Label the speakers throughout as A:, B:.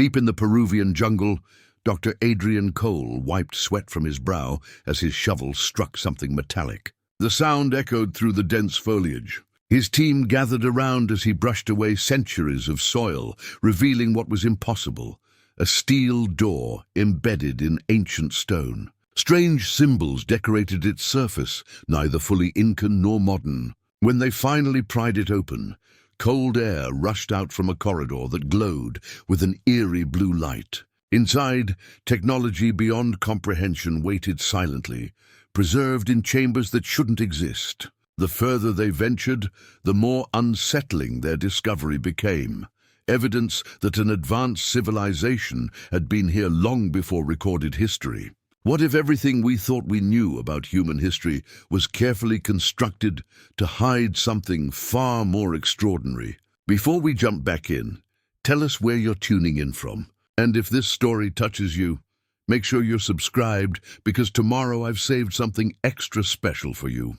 A: Deep in the Peruvian jungle, Dr. Adrian Cole wiped sweat from his brow as his shovel struck something metallic. The sound echoed through the dense foliage. His team gathered around as he brushed away centuries of soil, revealing what was impossible: a steel door embedded in ancient stone. Strange symbols decorated its surface, neither fully Incan nor modern. When they finally pried it open, cold air rushed out from a corridor that glowed with an eerie blue light. Inside, technology beyond comprehension waited silently, preserved in chambers that shouldn't exist. The further they ventured, the more unsettling their discovery became. Evidence that an advanced civilization had been here long before recorded history. What if everything we thought we knew about human history was carefully constructed to hide something far more extraordinary? Before we jump back in, tell us where you're tuning in from. And if this story touches you, make sure you're subscribed, because tomorrow I've saved something extra special for you.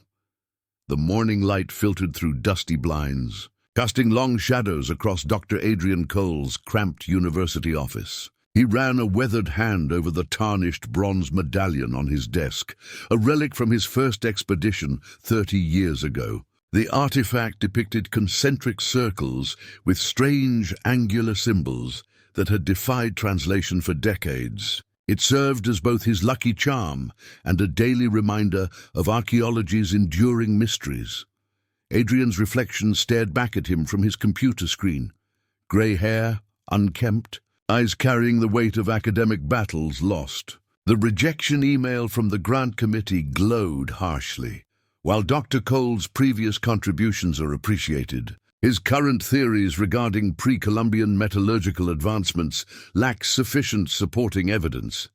A: The morning light filtered through dusty blinds, casting long shadows across Dr. Adrian Cole's cramped university office. He ran a weathered hand over the tarnished bronze medallion on his desk, a relic from his first expedition 30 years ago. The artifact depicted concentric circles with strange angular symbols that had defied translation for decades. It served as both his lucky charm and a daily reminder of archaeology's enduring mysteries. Adrian's reflection stared back at him from his computer screen. Grey hair, unkempt, eyes carrying the weight of academic battles lost. The rejection email from the grant committee glowed harshly. While Dr. Cole's previous contributions are appreciated, his current theories regarding pre-Columbian metallurgical advancements lack sufficient supporting evidence.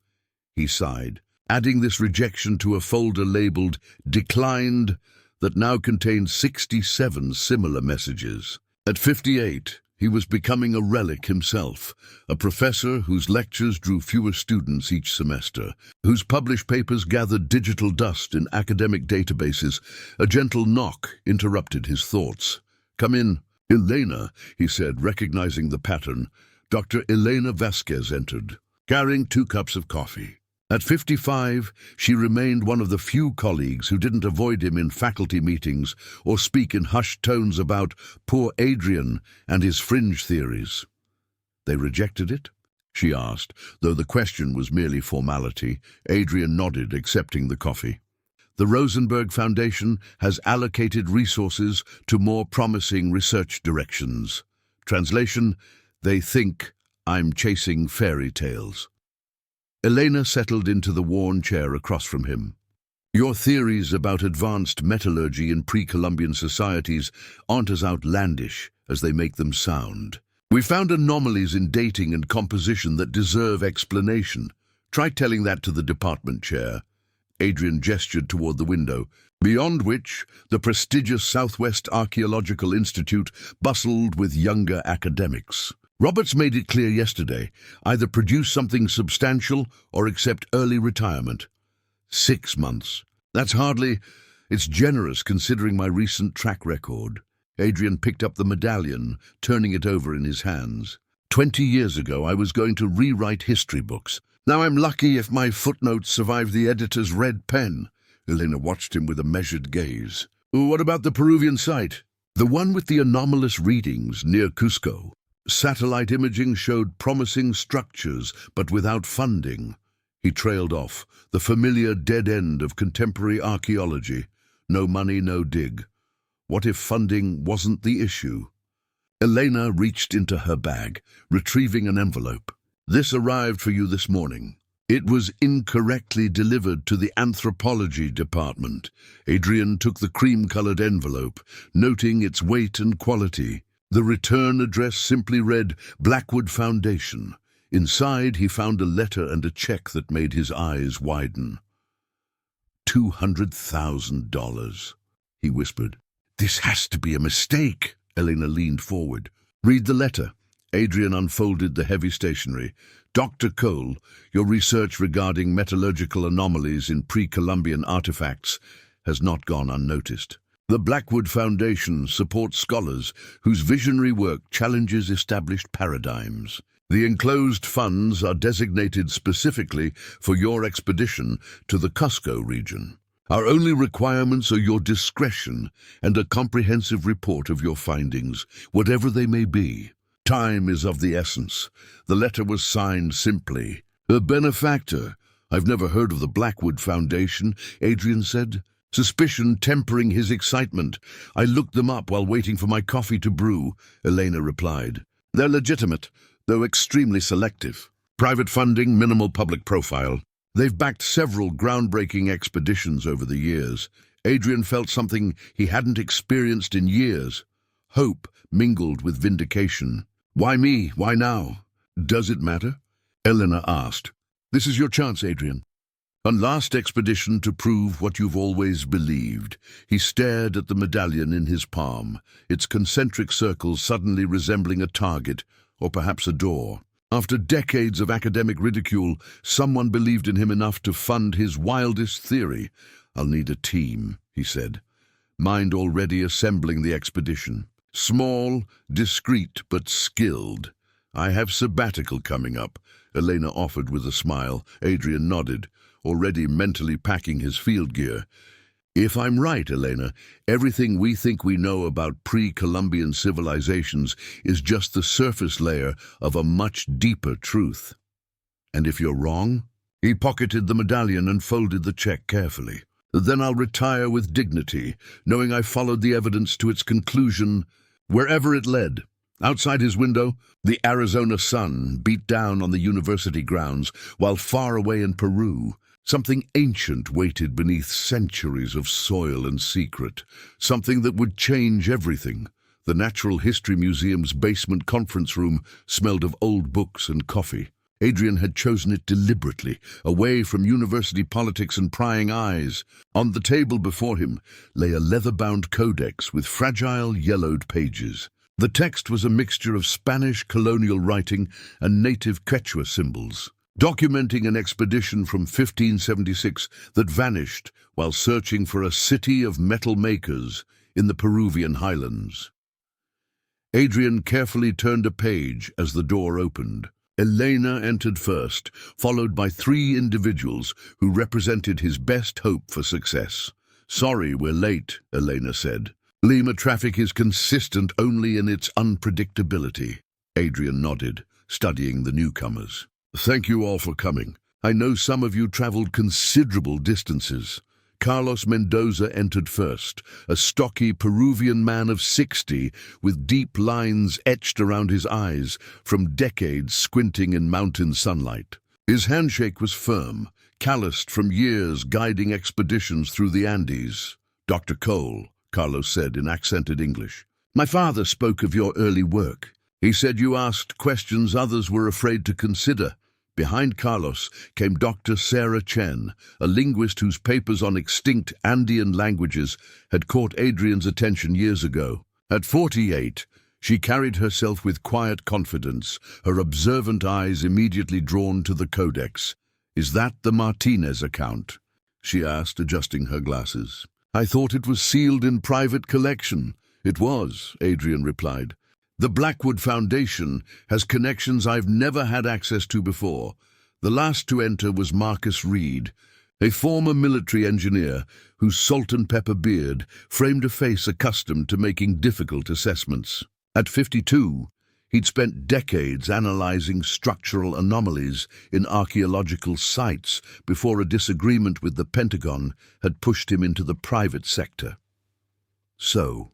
A: He sighed, adding this rejection to a folder labeled "Declined" that now contained 67 similar messages. At 58, he was becoming a relic himself, a professor whose lectures drew fewer students each semester, whose published papers gathered digital dust in academic databases. A gentle knock interrupted his thoughts. "Come in." "Elena," he said, recognizing the pattern. Dr. Elena Vasquez entered, carrying 2 cups of coffee. At 55, she remained one of the few colleagues who didn't avoid him in faculty meetings or speak in hushed tones about poor Adrian and his fringe theories. "They rejected it?" she asked, though the question was merely formality. Adrian nodded, accepting the coffee. "The Rosenberg Foundation has allocated resources to more promising research directions. Translation: they think I'm chasing fairy tales." Elena settled into the worn chair across from him. "Your theories about advanced metallurgy in pre-Columbian societies aren't as outlandish as they make them sound. We found anomalies in dating and composition that deserve explanation. Try telling that to the department chair." Adrian gestured toward the window, beyond which the prestigious Southwest Archaeological Institute bustled with younger academics. "Roberts made it clear yesterday, either produce something substantial or accept early retirement." 6 months. It's generous considering my recent track record. Adrian picked up the medallion, turning it over in his hands. 20 years ago, I was going to rewrite history books. Now I'm lucky if my footnotes survive the editor's red pen. Elena watched him with a measured gaze. "What about the Peruvian site?" "The one with the anomalous readings near Cusco. Satellite imaging showed promising structures, but without funding." He trailed off, the familiar dead end of contemporary archaeology. No money, no dig. What if funding wasn't the issue? Elena reached into her bag, retrieving an envelope. "This arrived for you this morning." It was incorrectly delivered to the anthropology department. Adrian took the cream-colored envelope, noting its weight and quality. The return address simply read, "Blackwood Foundation." Inside, he found a letter and a check that made his eyes widen. $200,000, he whispered. "This has to be a mistake." Elena leaned forward. "Read the letter." Adrian unfolded the heavy stationery. "Dr. Cole, your research regarding metallurgical anomalies in pre-Columbian artifacts has not gone unnoticed. The Blackwood Foundation supports scholars whose visionary work challenges established paradigms. The enclosed funds are designated specifically for your expedition to the Cusco region. Our only requirements are your discretion and a comprehensive report of your findings, whatever they may be. Time is of the essence. The letter was signed simply, "A benefactor." "I've never heard of the Blackwood Foundation," Adrian said, suspicion tempering his excitement. "I looked them up while waiting for my coffee to brew," Elena replied. "They're legitimate, though extremely selective. Private funding, minimal public profile. They've backed several groundbreaking expeditions over the years." Adrian felt something he hadn't experienced in years. Hope mingled with vindication. "Why me? Why now?" "Does it matter?" Elena asked. "This is your chance, Adrian. A last expedition to prove what you've always believed." He stared at the medallion in his palm, its concentric circles suddenly resembling a target, or perhaps a door. After decades of academic ridicule, someone believed in him enough to fund his wildest theory. "I'll need a team," he said, mind already assembling the expedition. "Small, discreet, but skilled. I have sabbatical coming up," Elena offered with a smile. Adrian nodded, already mentally packing his field gear. "If I'm right, Elena, everything we think we know about pre-Columbian civilizations is just the surface layer of a much deeper truth. And if you're wrong?" He pocketed the medallion and folded the check carefully. "Then I'll retire with dignity, knowing I followed the evidence to its conclusion, wherever it led." Outside his window, the Arizona sun beat down on the university grounds, while far away in Peru, something ancient waited beneath centuries of soil and secret, something that would change everything. The Natural History Museum's basement conference room smelled of old books and coffee. Adrian had chosen it deliberately, away from university politics and prying eyes. On the table before him lay a leather-bound codex with fragile, yellowed pages. The text was a mixture of Spanish colonial writing and native Quechua symbols, documenting an expedition from 1576 that vanished while searching for a city of metal makers in the Peruvian highlands. Adrian carefully turned a page as the door opened. Elena entered first, followed by 3 individuals who represented his best hope for success. "Sorry, we're late," Elena said. "Lima traffic is consistent only in its unpredictability." Adrian nodded, studying the newcomers. "Thank you all for coming. I know some of you traveled considerable distances." Carlos Mendoza entered first, a stocky Peruvian man of 60 with deep lines etched around his eyes from decades squinting in mountain sunlight. His handshake was firm, calloused from years guiding expeditions through the Andes. "Dr. Cole," Carlos said in accented English. "My father spoke of your early work. He said you asked questions others were afraid to consider." Behind Carlos came Dr. Sarah Chen, a linguist whose papers on extinct Andean languages had caught Adrian's attention years ago. At 48, she carried herself with quiet confidence, her observant eyes immediately drawn to the codex. "Is that the Martinez account?" she asked, adjusting her glasses. "I thought it was sealed in private collection." "It was," Adrian replied. "The Blackwood Foundation has connections I've never had access to before. The last to enter was Marcus Reed, a former military engineer whose salt and pepper beard framed a face accustomed to making difficult assessments. At 52, he'd spent decades analyzing structural anomalies in archaeological sites before a disagreement with the Pentagon had pushed him into the private sector." "So,"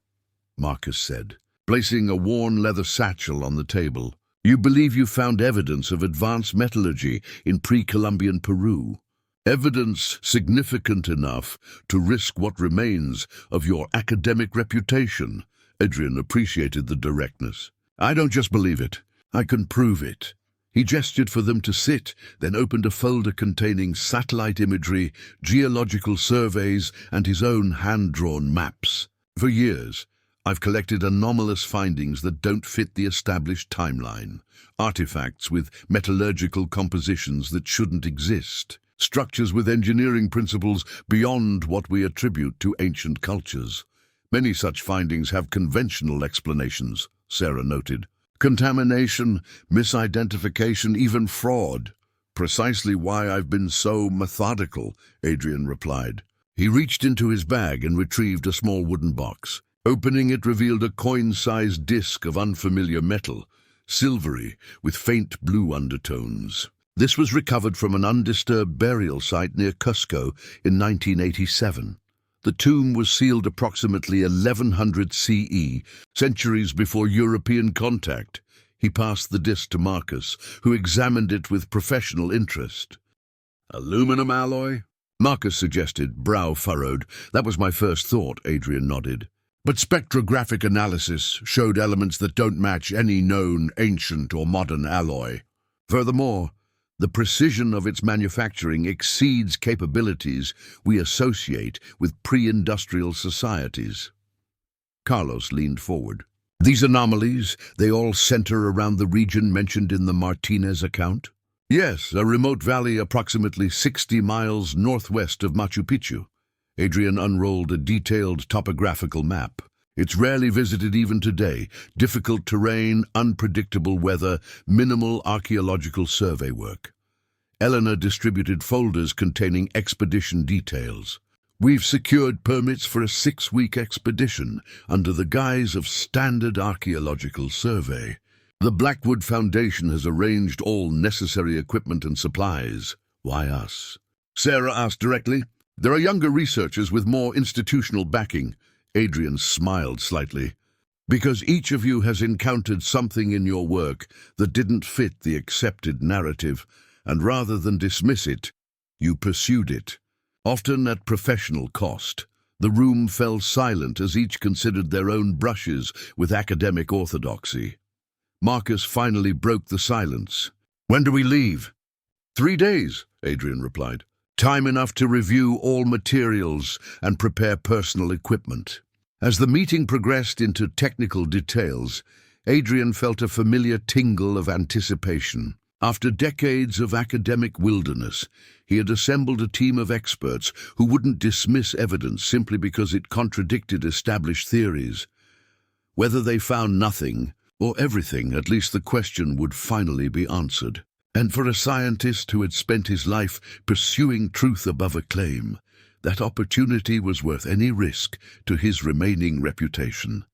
A: Marcus said, placing a worn leather satchel on the table, "you believe you found evidence of advanced metallurgy in pre-Columbian Peru? Evidence significant enough to risk what remains of your academic reputation?" Adrian appreciated the directness. "I don't just believe it. I can prove it." He gestured for them to sit, then opened a folder containing satellite imagery, geological surveys, and his own hand-drawn maps. "For years, I've collected anomalous findings that don't fit the established timeline. Artifacts with metallurgical compositions that shouldn't exist. Structures with engineering principles beyond what we attribute to ancient cultures. Many such findings have conventional explanations," Sarah noted. Contamination, misidentification, even fraud. Precisely why I've been so methodical, Adrian replied. He reached into his bag and retrieved a small wooden box. Opening it revealed a coin-sized disc of unfamiliar metal, silvery, with faint blue undertones. This was recovered from an undisturbed burial site near Cusco in 1987. The tomb was sealed approximately 1100 CE, centuries before European contact. He passed the disc to Marcus, who examined it with professional interest. Aluminum alloy? Marcus suggested, brow furrowed. That was my first thought, Adrian nodded. But spectrographic analysis showed elements that don't match any known ancient or modern alloy. Furthermore, the precision of its manufacturing exceeds capabilities we associate with pre-industrial societies. Carlos leaned forward. These anomalies, they all center around the region mentioned in the Martinez account? Yes, a remote valley approximately 60 miles northwest of Machu Picchu. Adrian unrolled a detailed topographical map. It's rarely visited even today. Difficult terrain, unpredictable weather, minimal archaeological survey work. Eleanor distributed folders containing expedition details. We've secured permits for a 6-week expedition under the guise of standard archaeological survey. The Blackwood Foundation has arranged all necessary equipment and supplies. Why us? Sarah asked directly. There are younger researchers with more institutional backing. Adrian smiled slightly. Because each of you has encountered something in your work that didn't fit the accepted narrative, and rather than dismiss it, you pursued it, often at professional cost. The room fell silent as each considered their own brushes with academic orthodoxy. Marcus finally broke the silence. When do we leave? 3 days, Adrian replied. Time enough to review all materials and prepare personal equipment. As the meeting progressed into technical details, Adrian felt a familiar tingle of anticipation. After decades of academic wilderness, he had assembled a team of experts who wouldn't dismiss evidence simply because it contradicted established theories. Whether they found nothing or everything, at least the question would finally be answered. And for a scientist who had spent his life pursuing truth above acclaim, that opportunity was worth any risk to his remaining reputation.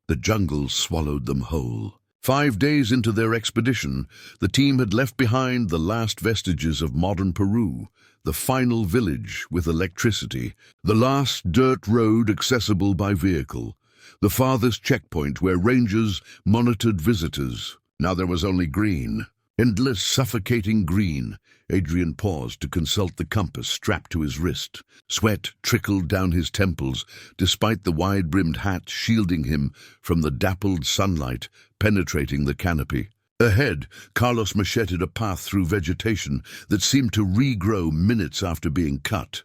A: The jungle swallowed them whole. 5 days into their expedition, the team had left behind the last vestiges of modern Peru, the final village with electricity, the last dirt road accessible by vehicle, the farthest checkpoint where rangers monitored visitors. Now there was only green. Endless, suffocating green. Adrian paused to consult the compass strapped to his wrist. Sweat trickled down his temples, despite the wide-brimmed hat shielding him from the dappled sunlight penetrating the canopy. Ahead, Carlos macheted a path through vegetation that seemed to regrow minutes after being cut.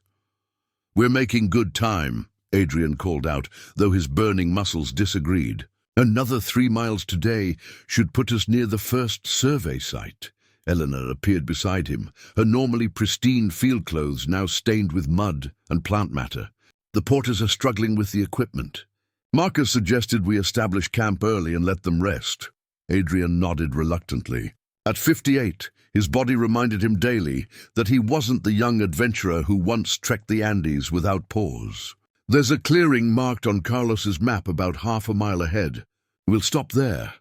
A: We're making good time, Adrian called out, though his burning muscles disagreed. Another 3 miles today should put us near the first survey site. Eleanor appeared beside him, her normally pristine field clothes now stained with mud and plant matter. The porters are struggling with the equipment. Marcus suggested we establish camp early and let them rest. Adrian nodded reluctantly. At 58, his body reminded him daily that he wasn't the young adventurer who once trekked the Andes without pause. There's a clearing marked on Carlos's map about half a mile ahead. We'll stop there.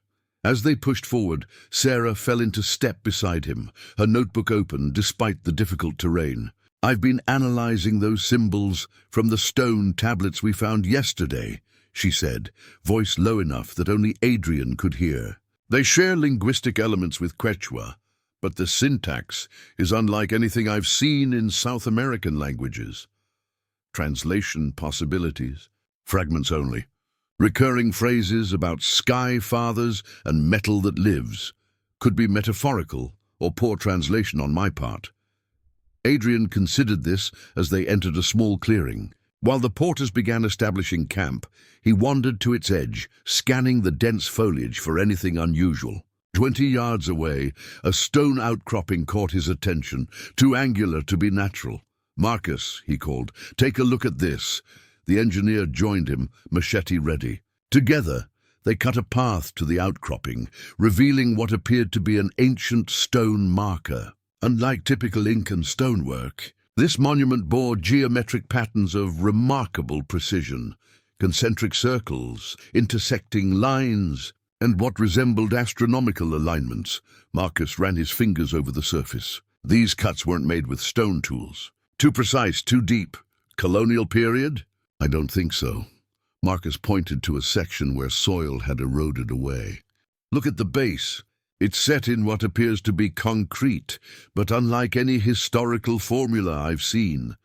A: As they pushed forward, Sarah fell into step beside him, her notebook open despite the difficult terrain. I've been analyzing those symbols from the stone tablets we found yesterday, she said, voice low enough that only Adrian could hear. They share linguistic elements with Quechua, but the syntax is unlike anything I've seen in South American languages. Translation possibilities, fragments only. Recurring phrases about sky fathers and metal that lives. Could be metaphorical or poor translation on my part. Adrian considered this as they entered a small clearing. While the porters began establishing camp, he wandered to its edge, scanning the dense foliage for anything unusual. 20 yards away, a stone outcropping caught his attention, too angular to be natural. Marcus, he called, take a look at this. The engineer joined him, machete ready. Together, They cut a path to the outcropping, revealing what appeared to be an ancient stone marker. Unlike typical Incan stonework, this monument bore geometric patterns of remarkable precision, concentric circles, intersecting lines, and what resembled astronomical alignments. Marcus ran his fingers over the surface. These cuts weren't made with stone tools. Too precise, too deep. Colonial period? I don't think so. Marcus pointed to a section where soil had eroded away. Look at the base. It's set in what appears to be concrete, but unlike any historical formula I've seen.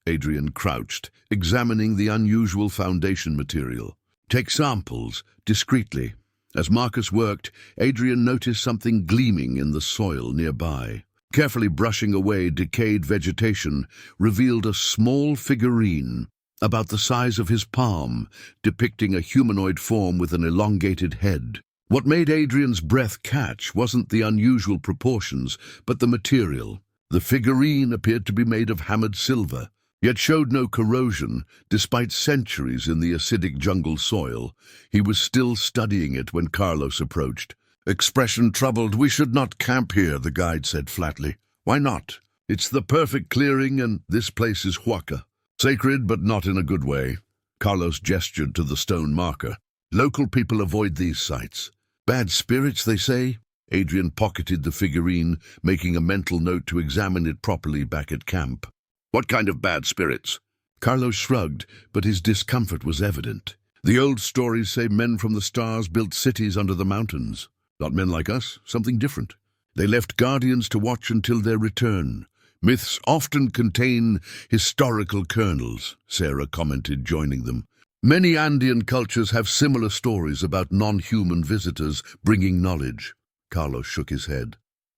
A: Adrian crouched, examining the unusual foundation material. Take samples, discreetly. As Marcus worked, Adrian noticed something gleaming in the soil nearby. Carefully brushing away decayed vegetation revealed a small figurine, about the size of his palm, depicting a humanoid form with an elongated head. What made Adrian's breath catch wasn't the unusual proportions, but the material. The figurine appeared to be made of hammered silver, yet showed no corrosion. Despite centuries in the acidic jungle soil, he was still studying it when Carlos approached. Expression troubled. "We should not camp here," the guide said flatly. "Why not? It's the perfect clearing, and this place is Huaca. Sacred, but not in a good way." Carlos gestured to the stone marker. "Local people avoid these sites. Bad spirits, they say." Adrian pocketed the figurine, making a mental note to examine it properly back at camp. "What kind of bad spirits?" Carlos shrugged, but his discomfort was evident. "The old stories say men from the stars built cities under the mountains. Not men like us, something different. They left guardians to watch until their return. Myths often contain historical kernels," Sarah commented, joining them. "Many Andean cultures have similar stories about non-human visitors bringing knowledge." Carlos shook his head.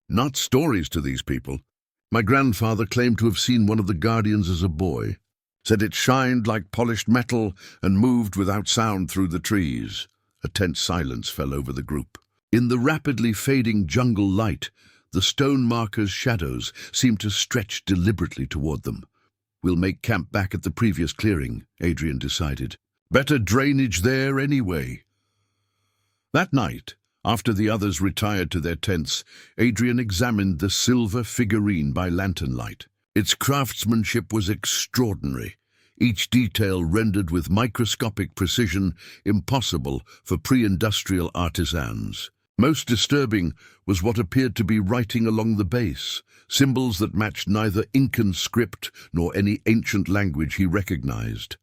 A: "Not stories to these people. My grandfather claimed to have seen one of the guardians as a boy. Said it shined like polished metal and moved without sound through the trees." A tense silence fell over the group. In the rapidly fading jungle light, the stone markers' shadows seemed to stretch deliberately toward them. "We'll make camp back at the previous clearing," Adrian decided. "Better drainage there anyway." That night, after the others retired to their tents, Adrian examined the silver figurine by lantern light. Its craftsmanship was extraordinary, each detail rendered with microscopic precision, impossible for pre-industrial artisans. Most disturbing was what appeared to be writing along the base, symbols that matched neither Incan script nor any ancient language he recognized.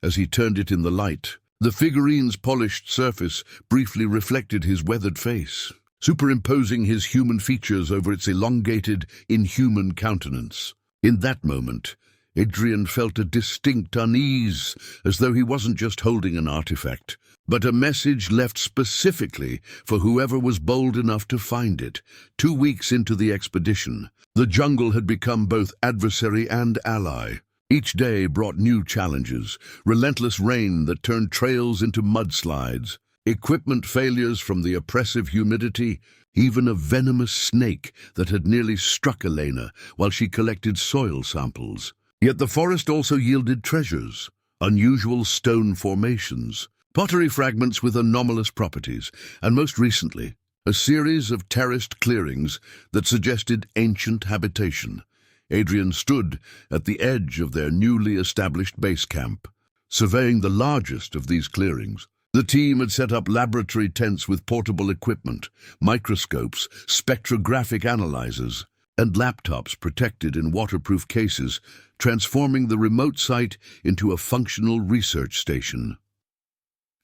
A: As he turned it in the light, the figurine's polished surface briefly reflected his weathered face, superimposing his human features over its elongated, inhuman countenance. In that moment, Adrian felt a distinct unease, as though he wasn't just holding an artifact, but a message left specifically for whoever was bold enough to find it. 2 weeks into the expedition, the jungle had become both adversary and ally. Each day brought new challenges: relentless rain that turned trails into mudslides, equipment failures from the oppressive humidity, even a venomous snake that had nearly struck Elena while she collected soil samples. Yet the forest also yielded treasures: unusual stone formations, pottery fragments with anomalous properties, and most recently, a series of terraced clearings that suggested ancient habitation. Adrian stood at the edge of their newly established base camp, surveying the largest of these clearings. The team had set up laboratory tents with portable equipment, microscopes, spectrographic analyzers, and laptops protected in waterproof cases, transforming the remote site into a functional research station.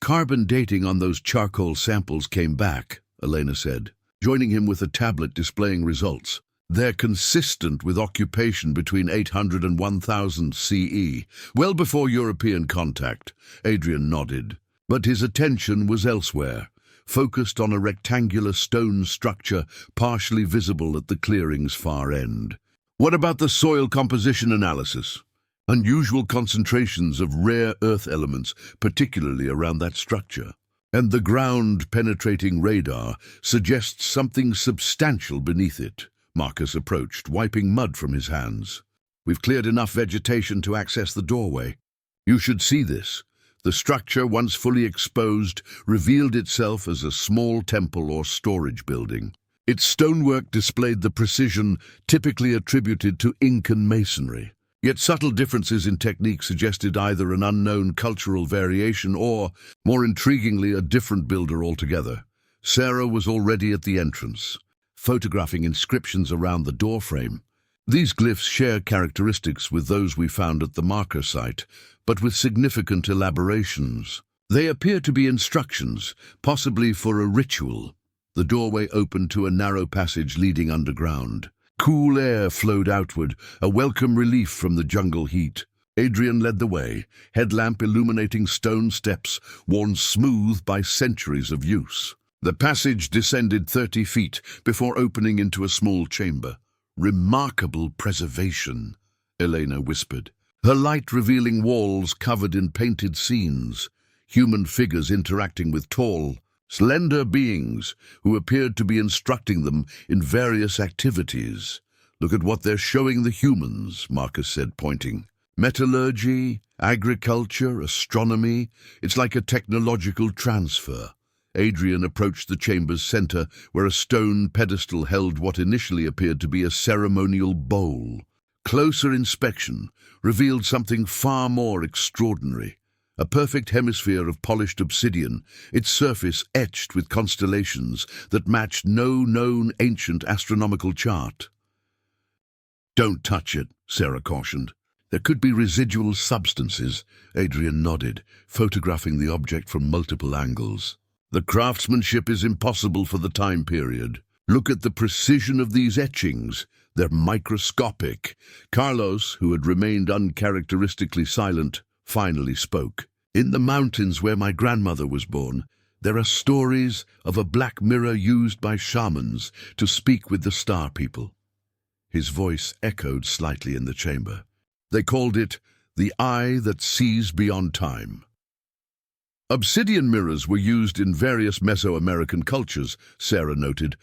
A: "Carbon dating on those charcoal samples came back," Elena said, joining him with a tablet displaying results. "They're consistent with occupation between 800 and 1000 CE, well before European contact." Adrian nodded, but his attention was elsewhere, focused on a rectangular stone structure partially visible at the clearing's far end. "What about the soil composition analysis? Unusual concentrations of rare earth elements, particularly around that structure. And the ground-penetrating radar suggests something substantial beneath it." Marcus approached, wiping mud from his hands. "We've cleared enough vegetation to access the doorway. You should see this. The structure, once fully exposed, revealed itself as a small temple or storage building. Its stonework displayed the precision typically attributed to Incan masonry. Yet subtle differences in technique suggested either an unknown cultural variation or, more intriguingly, a different builder altogether. Sarah was already at the entrance, photographing inscriptions around the doorframe. These glyphs share characteristics with those we found at the marker site, but with significant elaborations. They appear to be instructions, possibly for a ritual. The doorway opened to a narrow passage leading underground. Cool air flowed outward, a welcome relief from the jungle heat. Adrian led the way, headlamp illuminating stone steps worn smooth by centuries of use. The passage descended 30 feet before opening into a small chamber. "Remarkable preservation," Elena whispered. Her light revealing walls covered in painted scenes, human figures interacting with tall, slender beings who appeared to be instructing them in various activities. "Look at what they're showing the humans," Marcus said, pointing. "Metallurgy, agriculture, astronomy. It's like a technological transfer." Adrian approached the chamber's center, where a stone pedestal held what initially appeared to be a ceremonial bowl. Closer inspection revealed something far more extraordinary. A perfect hemisphere of polished obsidian, its surface etched with constellations that matched no known ancient astronomical chart. "Don't touch it," Sarah cautioned. "There could be residual substances." Adrian nodded, photographing the object from multiple angles. "The craftsmanship is impossible for the time period. Look at the precision of these etchings. They're microscopic." Carlos, who had remained uncharacteristically silent, finally spoke. "In the mountains where my grandmother was born, there are stories of a black mirror used by shamans to speak with the star people." His voice echoed slightly in the chamber. "They called it the eye that sees beyond time." Obsidian mirrors were used in various Mesoamerican cultures, Sarah noted,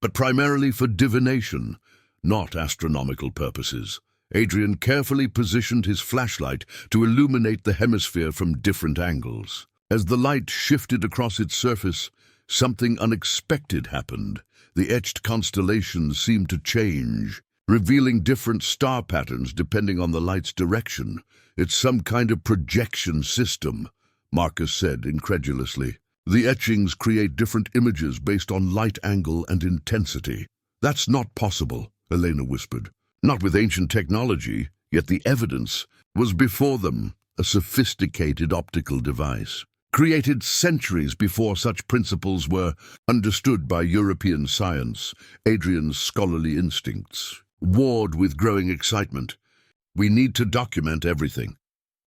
A: but primarily for divination, not astronomical purposes. Adrian carefully positioned his flashlight to illuminate the hemisphere from different angles. As the light shifted across its surface, something unexpected happened. The etched constellations seemed to change, revealing different star patterns depending on the light's direction. "It's some kind of projection system," Marcus said incredulously. "The etchings create different images based on light angle and intensity." "That's not possible," Elena whispered. "Not with ancient technology, yet the evidence was before them, a sophisticated optical device, created centuries before such principles were understood by European science." Adrian's scholarly instincts warred with growing excitement. "We need to document everything.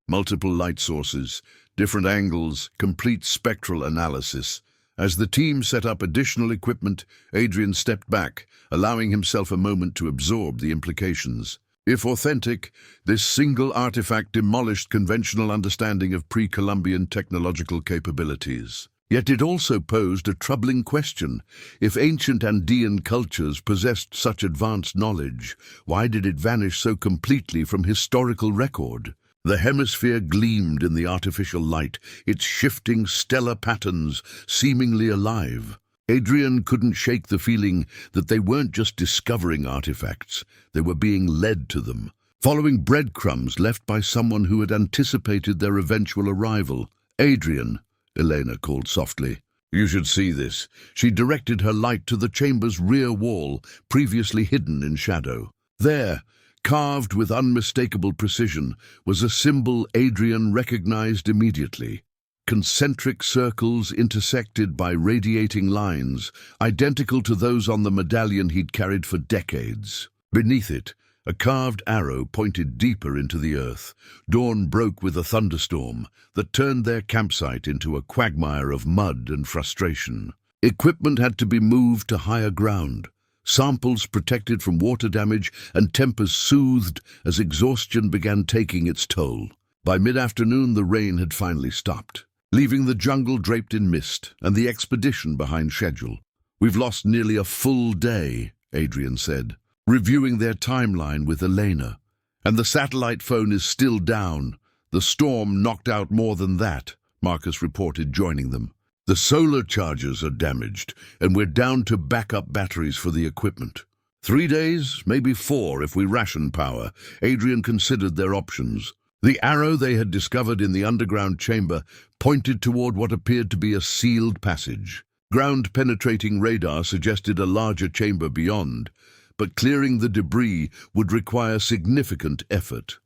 A: Multiple light sources, different angles, complete spectral analysis." As the team set up additional equipment, Adrian stepped back, allowing himself a moment to absorb the implications. If authentic, this single artifact demolished conventional understanding of pre-Columbian technological capabilities. Yet it also posed a troubling question. If ancient Andean cultures possessed such advanced knowledge, why did it vanish so completely from historical record? The hemisphere gleamed in the artificial light, its shifting stellar patterns seemingly alive. Adrian couldn't shake the feeling that they weren't just discovering artifacts, they were being led to them, following breadcrumbs left by someone who had anticipated their eventual arrival. "Adrian," Elena called softly, "you should see this." She directed her light to the chamber's rear wall, previously hidden in shadow. There, carved with unmistakable precision, was a symbol Adrian recognized immediately. Concentric circles intersected by radiating lines, identical to those on the medallion he'd carried for decades. Beneath it, a carved arrow pointed deeper into the earth. Dawn broke with a thunderstorm that turned their campsite into a quagmire of mud and frustration. Equipment had to be moved to higher ground, samples protected from water damage, and tempers soothed as exhaustion began taking its toll. By mid-afternoon, the rain had finally stopped, leaving the jungle draped in mist and the expedition behind schedule. "We've lost nearly a full day," Adrian said, reviewing their timeline with Elena. "And the satellite phone is still down." The storm knocked out more than that, Marcus reported, joining them. The solar chargers are damaged, and we're down to backup batteries for the equipment. 3 days, maybe 4 if we ration power. Adrian considered their options. The arrow they had discovered in the underground chamber pointed toward what appeared to be a sealed passage. Ground-penetrating radar suggested a larger chamber beyond, but clearing the debris would require significant effort.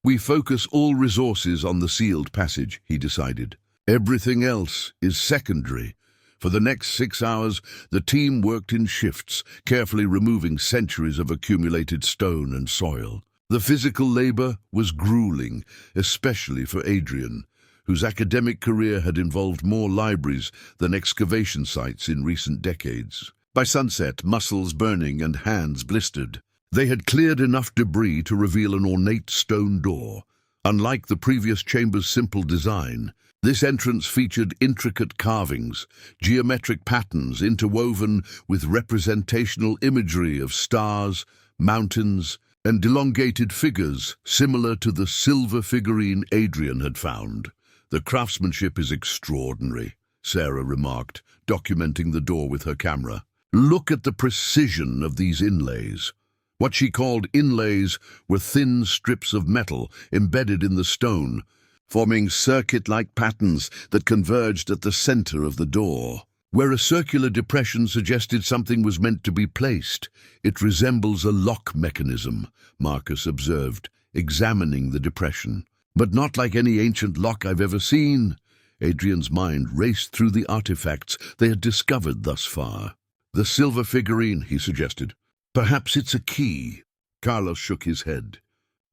A: We focus all resources on the sealed passage, he decided. Everything else is secondary. For the next 6 hours, the team worked in shifts, carefully removing centuries of accumulated stone and soil. The physical labor was grueling, especially for Adrian, whose academic career had involved more libraries than excavation sites in recent decades. By sunset, muscles burning and hands blistered. They had cleared enough debris to reveal an ornate stone door. Unlike the previous chamber's simple design, this entrance featured intricate carvings, geometric patterns interwoven with representational imagery of stars, mountains, and elongated figures similar to the silver figurine Adrian had found. The craftsmanship is extraordinary, Sarah remarked, documenting the door with her camera. Look at the precision of these inlays. What she called inlays were thin strips of metal embedded in the stone, forming circuit-like patterns that converged at the center of the door. Where a circular depression suggested something was meant to be placed, it resembles a lock mechanism, Marcus observed, examining the depression. But not like any ancient lock I've ever seen. Adrian's mind raced through the artifacts they had discovered thus far. The silver figurine, he suggested. Perhaps it's a key. Carlos shook his head.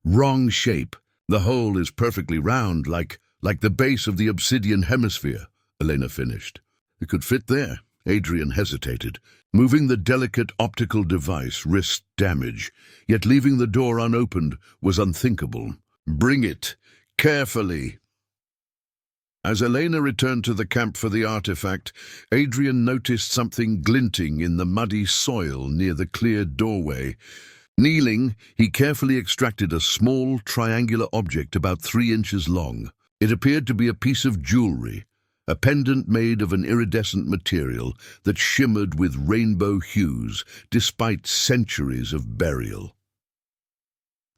A: Wrong shape. The hole is perfectly round, like the base of the obsidian hemisphere, Elena finished. It could fit there. Adrian hesitated. Moving the delicate optical device risked damage, yet leaving the door unopened was unthinkable. Bring it. Carefully. As Elena returned to the camp for the artifact, Adrian noticed something glinting in the muddy soil near the cleared doorway. Kneeling, he carefully extracted a small, triangular object about 3 inches long. It appeared to be a piece of jewelry, a pendant made of an iridescent material that shimmered with rainbow hues despite centuries of burial.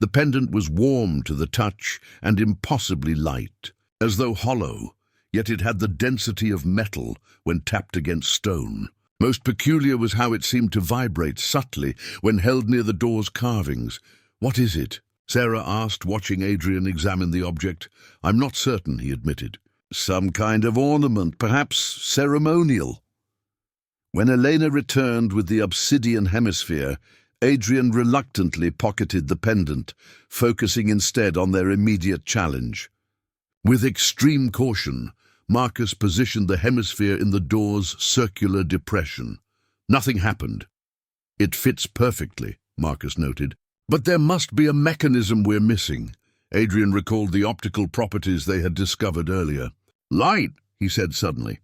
A: The pendant was warm to the touch and impossibly light, as though hollow, yet it had the density of metal when tapped against stone. Most peculiar was how it seemed to vibrate subtly when held near the door's carvings. What is it? Sarah asked, watching Adrian examine the object. I'm not certain, he admitted. Some kind of ornament, perhaps ceremonial. When Elena returned with the obsidian hemisphere, Adrian reluctantly pocketed the pendant, focusing instead on their immediate challenge. With extreme caution, Marcus positioned the hemisphere in the door's circular depression. Nothing happened. It fits perfectly, Marcus noted. But there must be a mechanism we're missing. Adrian recalled the optical properties they had discovered earlier. Light, he said suddenly.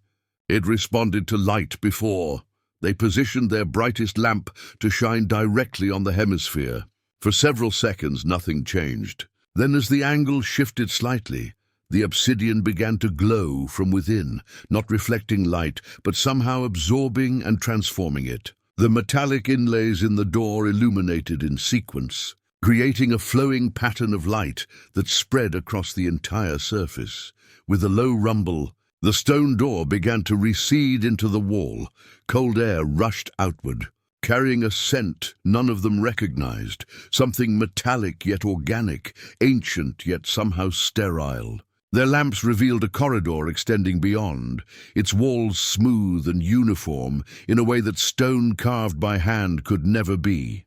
A: It responded to light before. They positioned their brightest lamp to shine directly on the hemisphere. For several seconds, nothing changed. Then as the angle shifted slightly, the obsidian began to glow from within, not reflecting light, but somehow absorbing and transforming it. The metallic inlays in the door illuminated in sequence, creating a flowing pattern of light that spread across the entire surface. With a low rumble, the stone door began to recede into the wall. Cold air rushed outward, carrying a scent none of them recognized, something metallic yet organic, ancient yet somehow sterile. Their lamps revealed a corridor extending beyond, its walls smooth and uniform in a way that stone carved by hand could never be.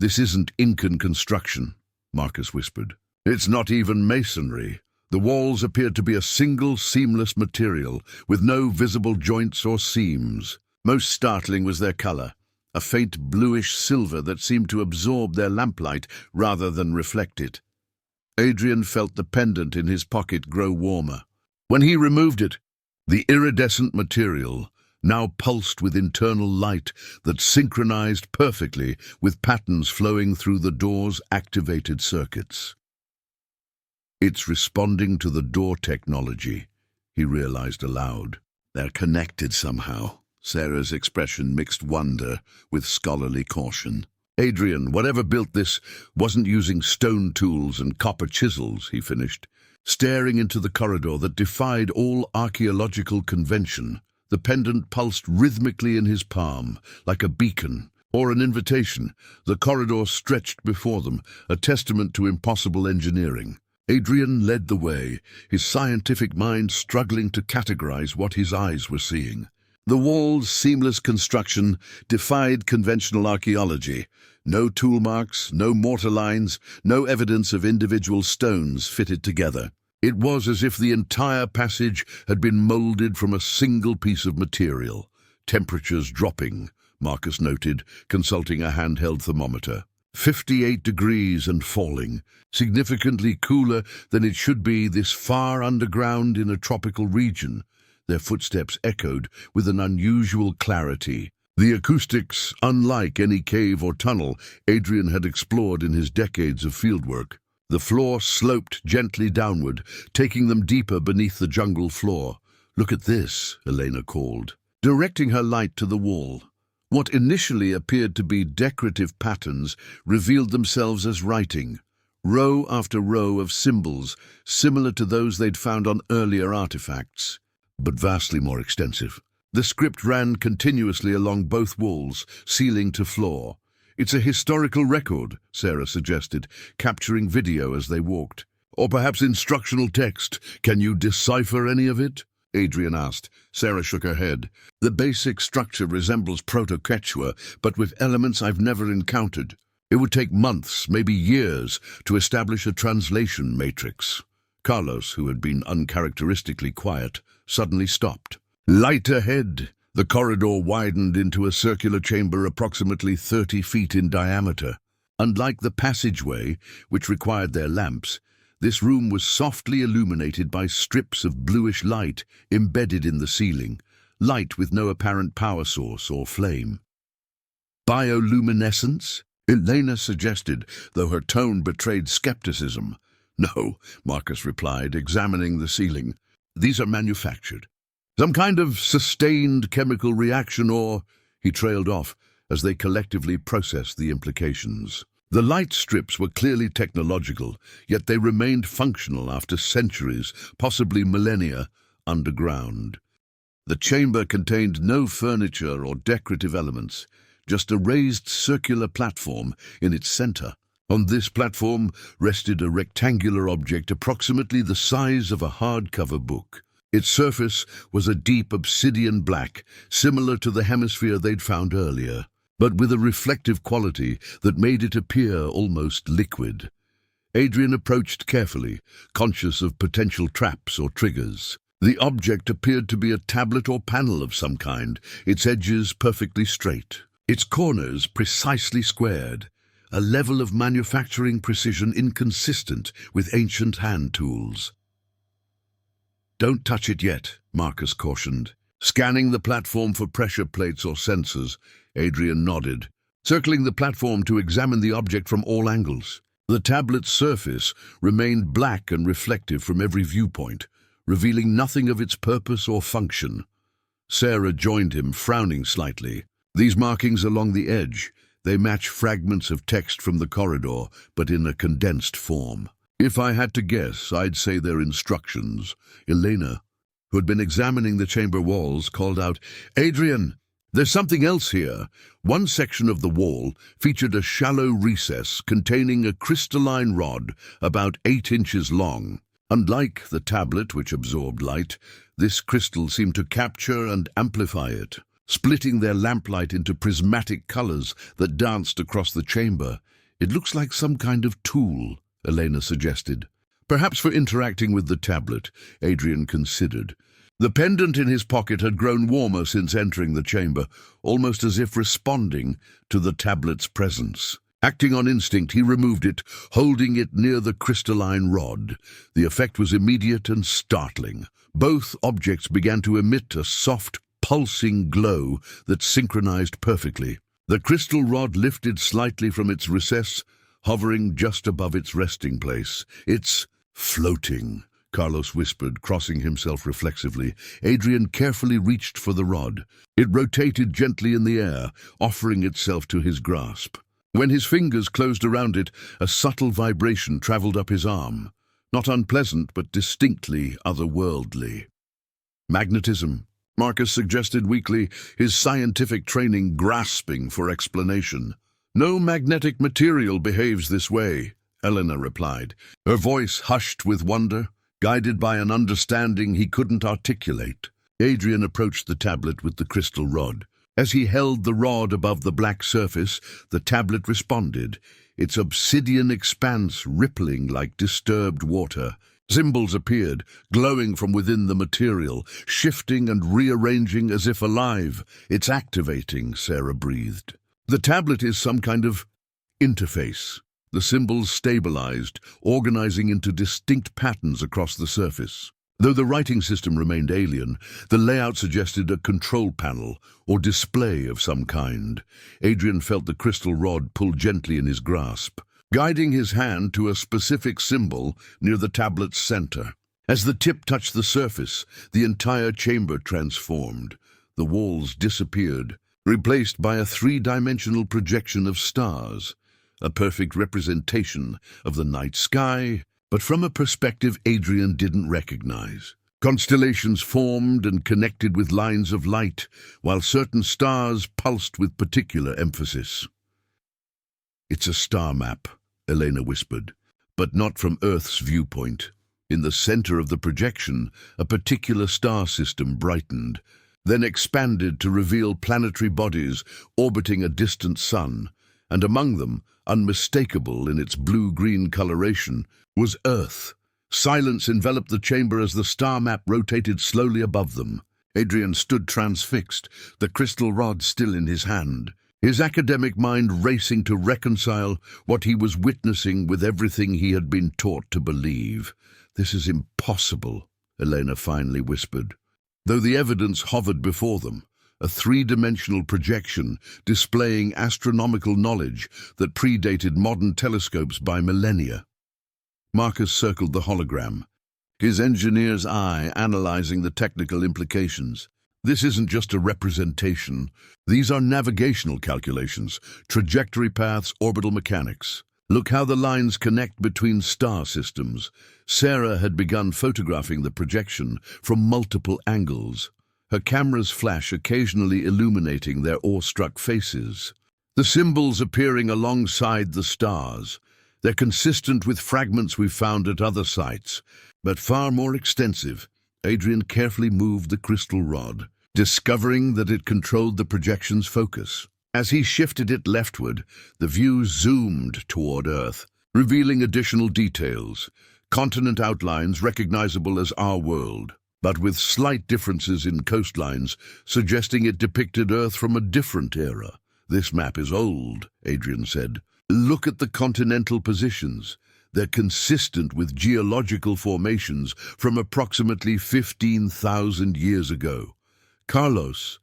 A: This isn't Incan construction, Marcus whispered. It's not even masonry. The walls appeared to be a single seamless material, with no visible joints or seams. Most startling was their color, a faint bluish silver that seemed to absorb their lamplight rather than reflect it. Adrian felt the pendant in his pocket grow warmer. When he removed it, the iridescent material now pulsed with internal light that synchronized perfectly with patterns flowing through the door's activated circuits. It's responding to the door technology, he realized aloud. They're connected somehow. Sarah's expression mixed wonder with scholarly caution. Adrian, whatever built this, wasn't using stone tools and copper chisels, he finished, staring into the corridor that defied all archaeological convention. The pendant pulsed rhythmically in his palm, like a beacon or an invitation. The corridor stretched before them, a testament to impossible engineering. Adrian led the way, his scientific mind struggling to categorize what his eyes were seeing. The wall's seamless construction defied conventional archaeology. No tool marks, no mortar lines, no evidence of individual stones fitted together. It was as if the entire passage had been molded from a single piece of material. Temperatures dropping, Marcus noted, consulting a handheld thermometer. 58 degrees and falling, significantly cooler than it should be this far underground in a tropical region. Their footsteps echoed with an unusual clarity. The acoustics, unlike any cave or tunnel Adrian had explored in his decades of fieldwork. The floor sloped gently downward, taking them deeper beneath the jungle floor. "Look at this," Elena called, directing her light to the wall. What initially appeared to be decorative patterns revealed themselves as writing, row after row of symbols similar to those they'd found on earlier artifacts, but vastly more extensive. The script ran continuously along both walls, ceiling to floor. "It's a historical record," Sarah suggested, capturing video as they walked. "Or perhaps instructional text. Can you decipher any of it?" Adrian asked. Sarah shook her head. "The basic structure resembles Proto-Quechua, but with elements I've never encountered. It would take months, maybe years, to establish a translation matrix." Carlos, who had been uncharacteristically quiet, suddenly stopped. "Light ahead!" The corridor widened into a circular chamber approximately 30 feet in diameter. Unlike the passageway, which required their lamps, this room was softly illuminated by strips of bluish light embedded in the ceiling, light with no apparent power source or flame. "Bioluminescence?" Elena suggested, though her tone betrayed skepticism. "No," Marcus replied, examining the ceiling. "These are manufactured. Some kind of sustained chemical reaction or—" He trailed off as they collectively processed the implications. The light strips were clearly technological, yet they remained functional after centuries, possibly millennia, underground. The chamber contained no furniture or decorative elements, just a raised circular platform in its center. On this platform rested a rectangular object approximately the size of a hardcover book. Its surface was a deep obsidian black, similar to the hemisphere they'd found earlier, but with a reflective quality that made it appear almost liquid. Adrian approached carefully, conscious of potential traps or triggers. The object appeared to be a tablet or panel of some kind, its edges perfectly straight, its corners precisely squared, a level of manufacturing precision inconsistent with ancient hand tools. "Don't touch it yet," Marcus cautioned. Scanning the platform for pressure plates or sensors, Adrian nodded, circling the platform to examine the object from all angles. The tablet's surface remained black and reflective from every viewpoint, revealing nothing of its purpose or function. Sarah joined him, frowning slightly. "These markings along the edge, they match fragments of text from the corridor, but in a condensed form. If I had to guess, I'd say they're instructions." Elena, who had been examining the chamber walls, called out, "Adrian, there's something else here." One section of the wall featured a shallow recess containing a crystalline rod about 8 inches long. Unlike the tablet, which absorbed light, this crystal seemed to capture and amplify it, splitting their lamplight into prismatic colors that danced across the chamber. "It looks like some kind of tool," Elena suggested. "Perhaps for interacting with the tablet," Adrian considered. The pendant in his pocket had grown warmer since entering the chamber, almost as if responding to the tablet's presence. Acting on instinct, he removed it, holding it near the crystalline rod. The effect was immediate and startling. Both objects began to emit a soft, pulsing glow that synchronized perfectly. The crystal rod lifted slightly from its recess, hovering just above its resting place. Its Floating, Carlos whispered, crossing himself reflexively. Adrian carefully reached for the rod. It rotated gently in the air, offering itself to his grasp. When his fingers closed around it, a subtle vibration traveled up his arm. Not unpleasant, but distinctly otherworldly. Magnetism, Marcus suggested weakly, his scientific training grasping for explanation. No magnetic material behaves this way, Elena replied, her voice hushed with wonder, guided by an understanding he couldn't articulate. Adrian approached the tablet with the crystal rod. As he held the rod above the black surface, the tablet responded, its obsidian expanse rippling like disturbed water. Symbols appeared, glowing from within the material, shifting and rearranging as if alive. It's activating, Sarah breathed. The tablet is some kind of interface. The symbols stabilized, organizing into distinct patterns across the surface. Though the writing system remained alien, the layout suggested a control panel or display of some kind. Adrian felt the crystal rod pull gently in his grasp, guiding his hand to a specific symbol near the tablet's center. As the tip touched the surface, the entire chamber transformed. The walls disappeared, replaced by a three-dimensional projection of stars, a perfect representation of the night sky, but from a perspective Adrian didn't recognize. Constellations formed and connected with lines of light, while certain stars pulsed with particular emphasis. "It's a star map," Elena whispered, "but not from Earth's viewpoint." In the center of the projection, a particular star system brightened, then expanded to reveal planetary bodies orbiting a distant sun, and among them, unmistakable in its blue-green coloration, was Earth. Silence enveloped the chamber as the star map rotated slowly above them. Adrian stood transfixed, the crystal rod still in his hand, his academic mind racing to reconcile what he was witnessing with everything he had been taught to believe. "This is impossible," Elena finally whispered. Though the evidence hovered before them, a three-dimensional projection displaying astronomical knowledge that predated modern telescopes by millennia. Marcus circled the hologram, his engineer's eye analyzing the technical implications. "This isn't just a representation. These are navigational calculations, trajectory paths, orbital mechanics. Look how the lines connect between star systems." Sarah had begun photographing the projection from multiple angles, her camera's flash occasionally illuminating their awestruck faces. The symbols appearing alongside the stars. They're consistent with fragments we've found at other sites, but far more extensive. Adrian carefully moved the crystal rod, discovering that it controlled the projection's focus. As he shifted it leftward, the view zoomed toward Earth, revealing additional details, continent outlines recognizable as our world, but with slight differences in coastlines, suggesting it depicted Earth from a different era. "This map is old," Adrian said. "Look at the continental positions. They're consistent with geological formations from approximately 15,000 years ago." Carlos,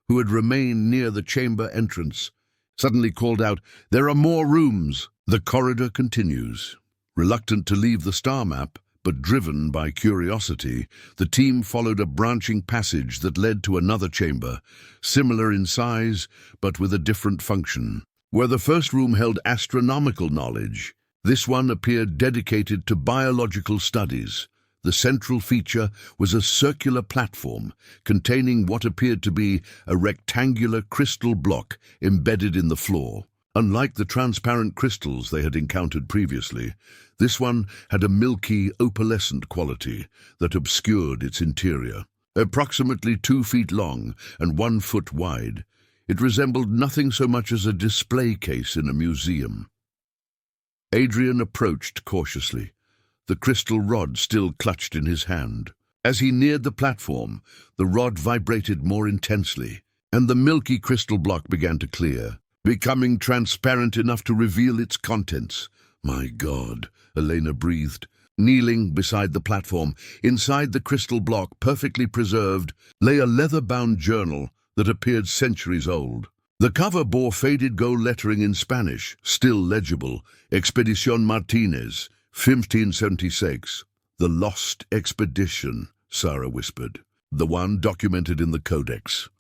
A: who had remained near the chamber entrance, suddenly called out, "There are more rooms." The corridor continues. Reluctant to leave the star map, but driven by curiosity, the team followed a branching passage that led to another chamber, similar in size, but with a different function. Where the first room held astronomical knowledge, this one appeared dedicated to biological studies. The central feature was a circular platform containing what appeared to be a rectangular crystal block embedded in the floor. Unlike the transparent crystals they had encountered previously, this one had a milky, opalescent quality that obscured its interior. Approximately 2 feet long and 1 foot wide, it resembled nothing so much as a display case in a museum. Adrian approached cautiously, the crystal rod still clutched in his hand. As he neared the platform, the rod vibrated more intensely, and the milky crystal block began to clear, becoming transparent enough to reveal its contents. "My God," Elena breathed. Kneeling beside the platform, inside the crystal block, perfectly preserved, lay a leather-bound journal that appeared centuries old. The cover bore faded gold lettering in Spanish, still legible, Expedición Martínez, 1576. The Lost Expedition, Sarah whispered. The one documented in the Codex.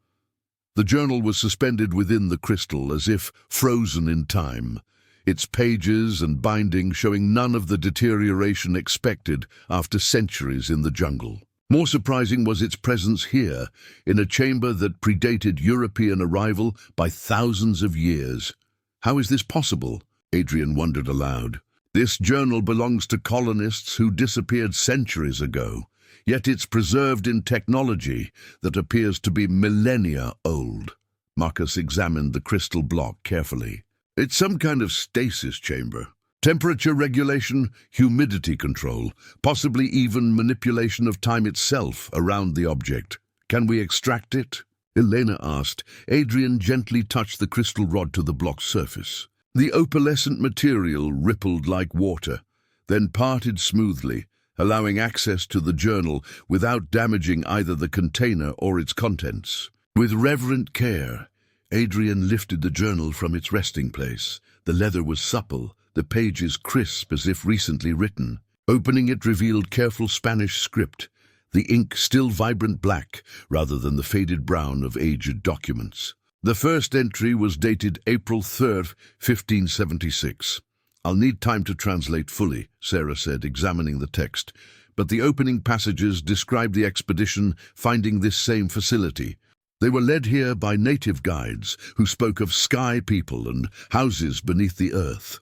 A: The journal was suspended within the crystal as if frozen in time, its pages and binding showing none of the deterioration expected after centuries in the jungle. More surprising was its presence here, in a chamber that predated European arrival by thousands of years. How is this possible? Adrian wondered aloud. This journal belongs to colonists who disappeared centuries ago, yet it's preserved in technology that appears to be millennia old. Marcus examined the crystal block carefully. It's some kind of stasis chamber. Temperature regulation, humidity control, possibly even manipulation of time itself around the object. Can we extract it? Elena asked. Adrian gently touched the crystal rod to the block's surface. The opalescent material rippled like water, then parted smoothly, allowing access to the journal without damaging either the container or its contents. With reverent care, Adrian lifted the journal from its resting place. The leather was supple, the pages crisp as if recently written. Opening it revealed careful Spanish script, the ink still vibrant black rather than the faded brown of aged documents. The first entry was dated April 3rd, 1576. I'll need time to translate fully, Sarah said, examining the text, but the opening passages described the expedition finding this same facility. They were led here by native guides who spoke of sky people and houses beneath the earth.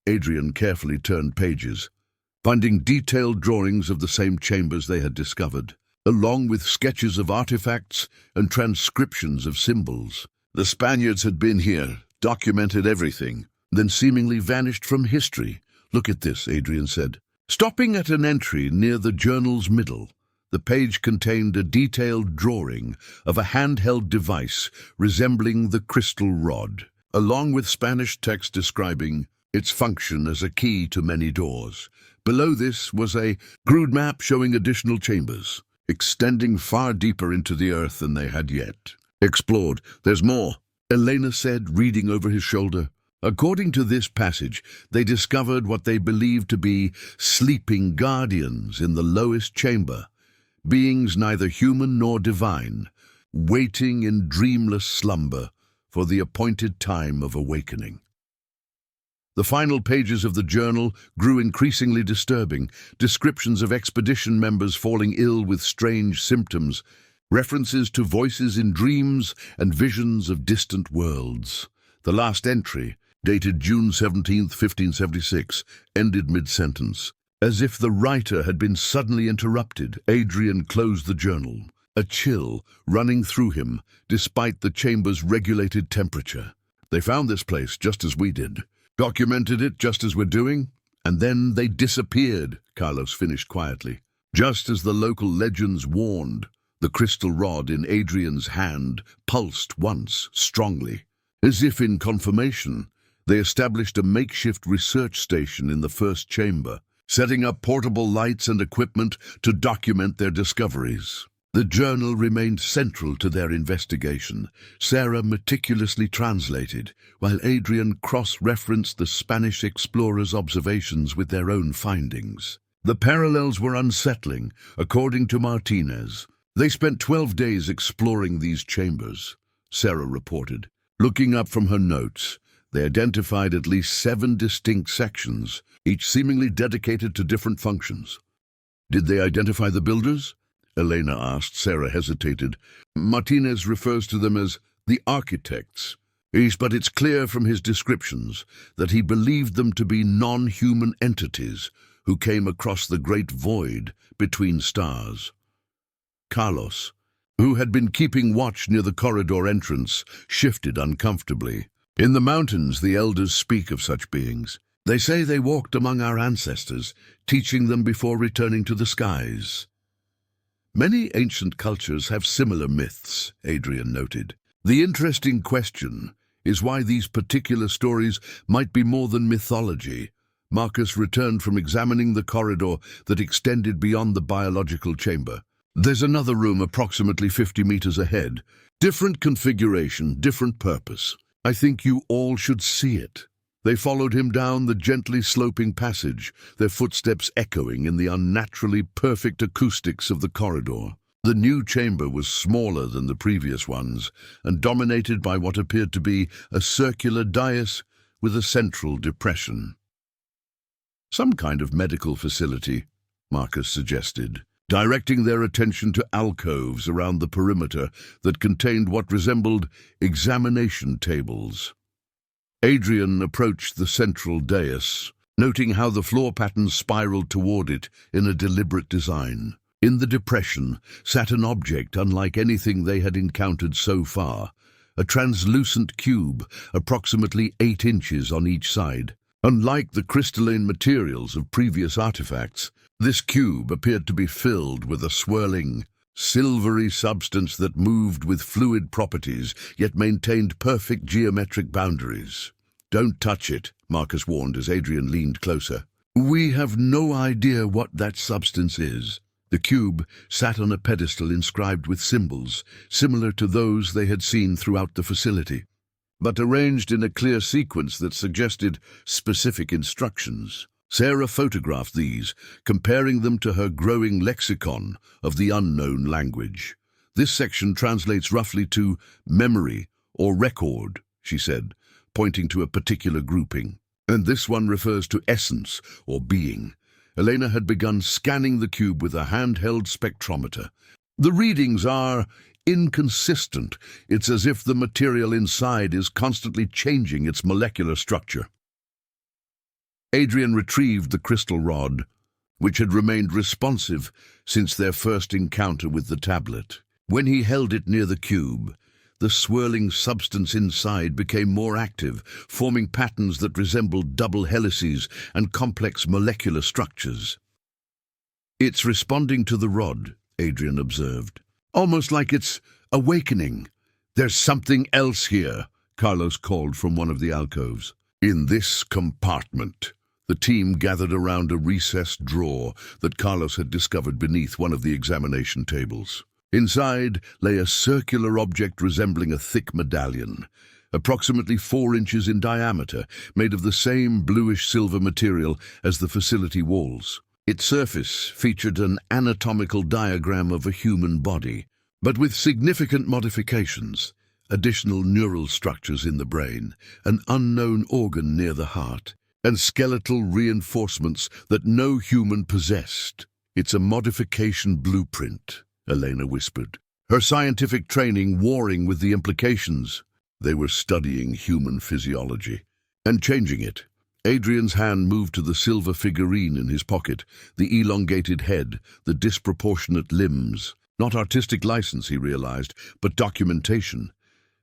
A: Adrian carefully turned pages, finding detailed drawings of the same chambers they had discovered, along with sketches of artifacts and transcriptions of symbols. The Spaniards had been here, documented everything, then seemingly vanished from history. Look at this, Adrian said. Stopping at an entry near the journal's middle, the page contained a detailed drawing of a handheld device resembling the crystal rod, along with Spanish text describing its function as a key to many doors. Below this was a crude map showing additional chambers, extending far deeper into the earth than they had yet explored. There's more, Elena said, reading over his shoulder. According to this passage, they discovered what they believed to be sleeping guardians in the lowest chamber, beings neither human nor divine, waiting in dreamless slumber for the appointed time of awakening. The final pages of the journal grew increasingly disturbing, descriptions of expedition members falling ill with strange symptoms, references to voices in dreams and visions of distant worlds. The last entry, dated June 17, 1576, ended mid-sentence. As if the writer had been suddenly interrupted, Adrian closed the journal, a chill running through him despite the chamber's regulated temperature. They found this place just as we did, documented it just as we're doing, and then they disappeared, Carlos finished quietly. Just as the local legends warned, the crystal rod in Adrian's hand pulsed once, strongly. As if in confirmation, they established a makeshift research station in the first chamber, setting up portable lights and equipment to document their discoveries. The journal remained central to their investigation. Sarah meticulously translated, while Adrian cross-referenced the Spanish explorers' observations with their own findings. The parallels were unsettling, according to Martinez. They spent 12 days exploring these chambers, Sarah reported. Looking up from her notes, they identified at least 7 distinct sections, each seemingly dedicated to different functions. Did they identify the builders? Elena asked. Sarah hesitated. Martinez refers to them as the architects. But it's clear from his descriptions that he believed them to be non-human entities who came across the great void between stars. Carlos, who had been keeping watch near the corridor entrance, shifted uncomfortably. In the mountains, the elders speak of such beings. They say they walked among our ancestors, teaching them before returning to the skies. Many ancient cultures have similar myths, Adrian noted. The interesting question is why these particular stories might be more than mythology. Marcus returned from examining the corridor that extended beyond the biological chamber. There's another room approximately 50 meters ahead. Different configuration, different purpose. I think you all should see it. They followed him down the gently sloping passage, their footsteps echoing in the unnaturally perfect acoustics of the corridor. The new chamber was smaller than the previous ones, and dominated by what appeared to be a circular dais with a central depression. "Some kind of medical facility," Marcus suggested, directing their attention to alcoves around the perimeter that contained what resembled examination tables. Adrian approached the central dais, noting how the floor patterns spiraled toward it in a deliberate design. In the depression sat an object unlike anything they had encountered so far, a translucent cube approximately 8 inches on each side. Unlike the crystalline materials of previous artifacts, this cube appeared to be filled with a swirling, silvery substance that moved with fluid properties yet maintained perfect geometric boundaries. "Don't touch it," Marcus warned as Adrian leaned closer. "We have no idea what that substance is." The cube sat on a pedestal inscribed with symbols, similar to those they had seen throughout the facility, but arranged in a clear sequence that suggested specific instructions. Sarah photographed these, comparing them to her growing lexicon of the unknown language. "This section translates roughly to memory or record," she said, pointing to a particular grouping. "And this one refers to essence or being." Elena had begun scanning the cube with a handheld spectrometer. "The readings are inconsistent. It's as if the material inside is constantly changing its molecular structure." Adrian retrieved the crystal rod, which had remained responsive since their first encounter with the tablet. When he held it near the cube, the swirling substance inside became more active, forming patterns that resembled double helices and complex molecular structures. "It's responding to the rod," Adrian observed. "Almost like it's awakening." "There's something else here," Carlos called from one of the alcoves. "In this compartment." The team gathered around a recessed drawer that Carlos had discovered beneath one of the examination tables. Inside lay a circular object resembling a thick medallion, approximately 4 inches in diameter, made of the same bluish-silver material as the facility walls. Its surface featured an anatomical diagram of a human body, but with significant modifications: additional neural structures in the brain, an unknown organ near the heart, and skeletal reinforcements that no human possessed. "It's a modification blueprint," Elena whispered, her scientific training warring with the implications. They were studying human physiology and changing it. Adrian's hand moved to the silver figurine in his pocket, the elongated head, the disproportionate limbs. Not artistic license, he realized, but documentation.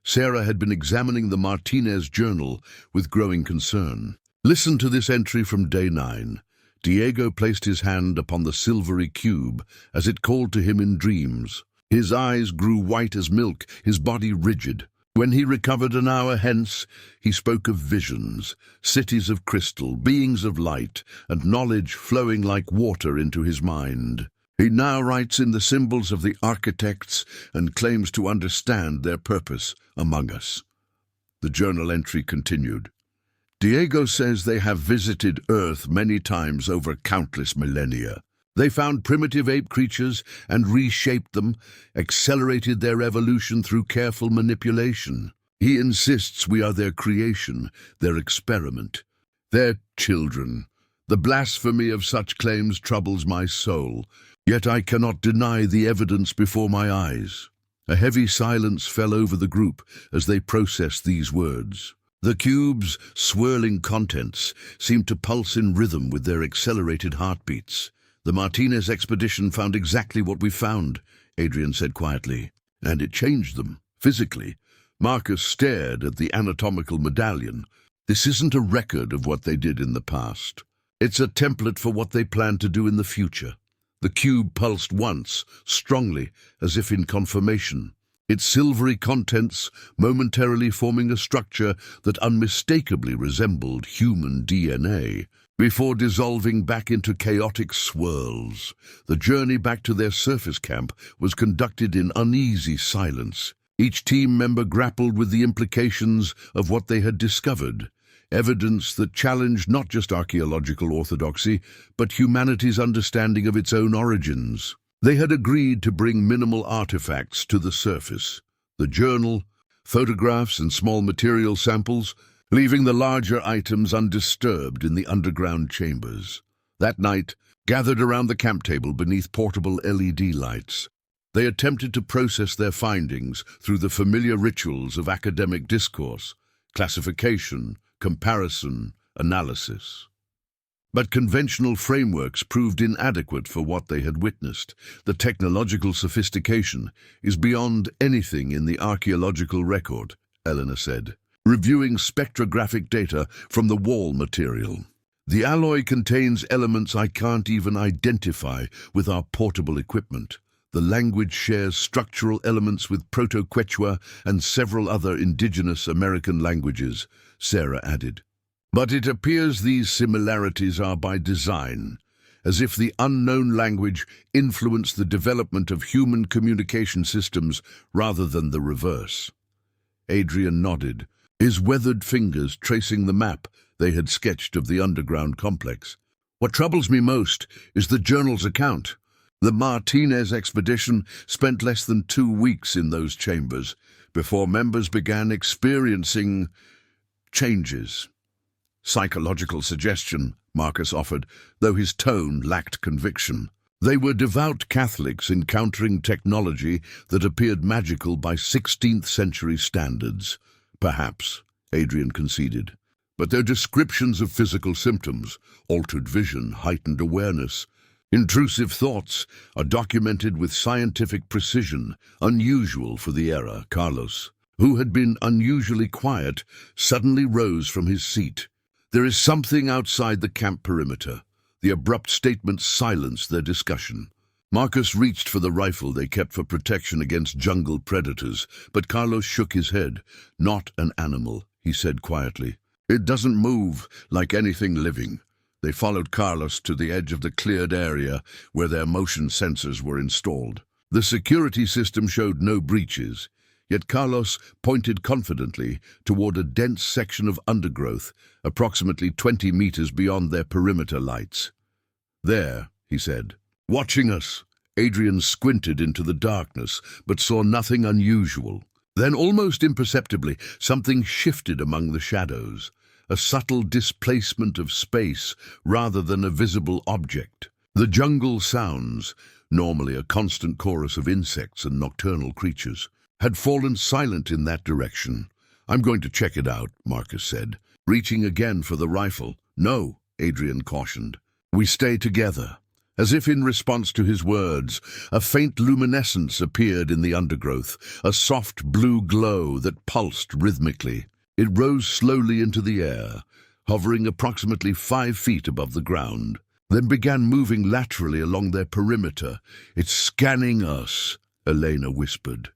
A: Sarah had been examining the Martinez journal with growing concern. "Listen to this entry from day 9. Diego placed his hand upon the silvery cube as it called to him in dreams. His eyes grew white as milk, his body rigid. When he recovered an hour hence, he spoke of visions, cities of crystal, beings of light, and knowledge flowing like water into his mind. He now writes in the symbols of the architects and claims to understand their purpose among us." The journal entry continued. "Diego says they have visited Earth many times over countless millennia. They found primitive ape creatures and reshaped them, accelerated their evolution through careful manipulation. He insists we are their creation, their experiment, their children. The blasphemy of such claims troubles my soul, yet I cannot deny the evidence before my eyes." A heavy silence fell over the group as they processed these words. The cube's swirling contents seemed to pulse in rhythm with their accelerated heartbeats. "The Martinez expedition found exactly what we found," Adrian said quietly, "and it changed them, physically." Marcus stared at the anatomical medallion. "This isn't a record of what they did in the past. It's a template for what they plan to do in the future." The cube pulsed once, strongly, as if in confirmation, its silvery contents momentarily forming a structure that unmistakably resembled human DNA, before dissolving back into chaotic swirls. The journey back to their surface camp was conducted in uneasy silence. Each team member grappled with the implications of what they had discovered. evidence that challenged not just archaeological orthodoxy, but humanity's understanding of its own origins. They had agreed to bring minimal artifacts to the surface: the journal, photographs and small material samples, leaving the larger items undisturbed in the underground chambers. That night, gathered around the camp table beneath portable LED lights, they attempted to process their findings through the familiar rituals of academic discourse: classification, comparison, analysis. But conventional frameworks proved inadequate for what they had witnessed. The technological sophistication is beyond anything in the archaeological record, Eleanor said, reviewing spectrographic data from the wall material. The alloy contains elements I can't even identify with our portable equipment. The language shares structural elements with Proto-Quechua and several other indigenous American languages, Sarah added. But it appears these similarities are by design, as if the unknown language influenced the development of human communication systems rather than the reverse. Adrian nodded, his weathered fingers tracing the map they had sketched of the underground complex. What troubles me most is the journal's account. The Martinez expedition spent less than 2 weeks in those chambers before members began experiencing changes. Psychological suggestion, Marcus offered, though his tone lacked conviction. They were devout Catholics encountering technology that appeared magical by 16th century standards. Perhaps, Adrian conceded. But their descriptions of physical symptoms, altered vision, heightened awareness, intrusive thoughts, are documented with scientific precision, unusual for the era. Carlos, who had been unusually quiet, suddenly rose from his seat. There is something outside the camp perimeter. The abrupt statement silenced their discussion. Marcus reached for the rifle they kept for protection against jungle predators, but Carlos shook his head. Not an animal, he said quietly. It doesn't move like anything living. They followed Carlos to the edge of the cleared area where their motion sensors were installed. The security system showed no breaches, yet Carlos pointed confidently toward a dense section of undergrowth, approximately 20 meters beyond their perimeter lights. There, he said. Watching us. Adrian squinted into the darkness, but saw nothing unusual. Then, almost imperceptibly, something shifted among the shadows. A subtle displacement of space rather than a visible object. The jungle sounds, normally a constant chorus of insects and nocturnal creatures, had fallen silent in that direction. I'm going to check it out, Marcus said, reaching again for the rifle. No, Adrian cautioned. We stay together. As if in response to his words, a faint luminescence appeared in the undergrowth, a soft blue glow that pulsed rhythmically. It rose slowly into the air, hovering approximately 5 feet above the ground, then began moving laterally along their perimeter. It's scanning us, Elena whispered.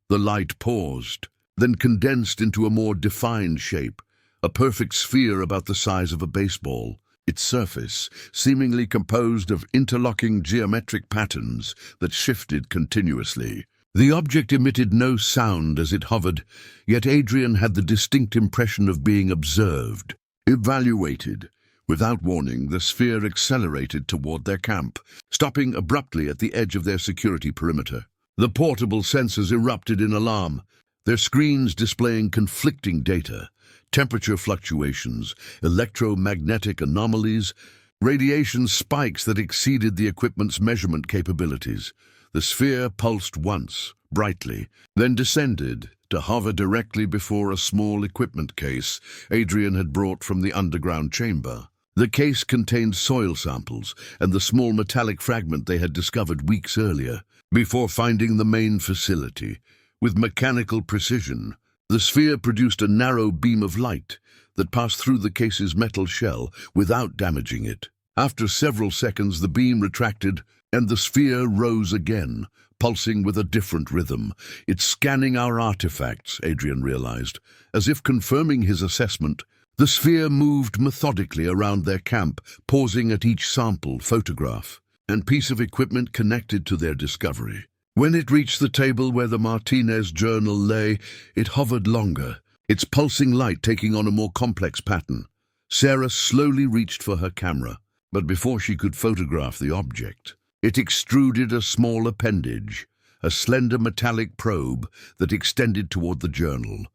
A: The light paused, then condensed into a more defined shape, a perfect sphere about the size of a baseball. Its surface seemingly composed of interlocking geometric patterns that shifted continuously. The object emitted no sound as it hovered, yet Adrian had the distinct impression of being observed, evaluated. Without warning, the sphere accelerated toward their camp, stopping abruptly at the edge of their security perimeter. The portable sensors erupted in alarm, their screens displaying conflicting data. Temperature fluctuations, electromagnetic anomalies, radiation spikes that exceeded the equipment's measurement capabilities. The sphere pulsed once, brightly, then descended to hover directly before a small equipment case Adrian had brought from the underground chamber. The case contained soil samples and the small metallic fragment they had discovered weeks earlier, before finding the main facility. With mechanical precision, the sphere produced a narrow beam of light that passed through the case's metal shell without damaging it. After several seconds, the beam retracted and the sphere rose again, pulsing with a different rhythm. It's scanning our artifacts, Adrian realized. As if confirming his assessment, the sphere moved methodically around their camp, pausing at each sample, photograph, and piece of equipment connected to their discovery. When it reached the table where the Martinez journal lay, it hovered longer, its pulsing light taking on a more complex pattern. Sarah slowly reached for her camera, but before she could photograph the object, it extruded a small appendage, a slender metallic probe that extended toward the journal.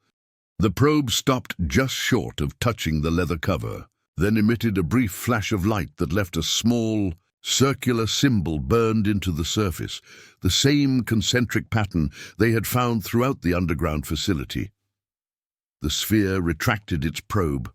A: The probe stopped just short of touching the leather cover, then emitted a brief flash of light that left a small, circular symbol burned into the surface, the same concentric pattern they had found throughout the underground facility. The sphere retracted its probe,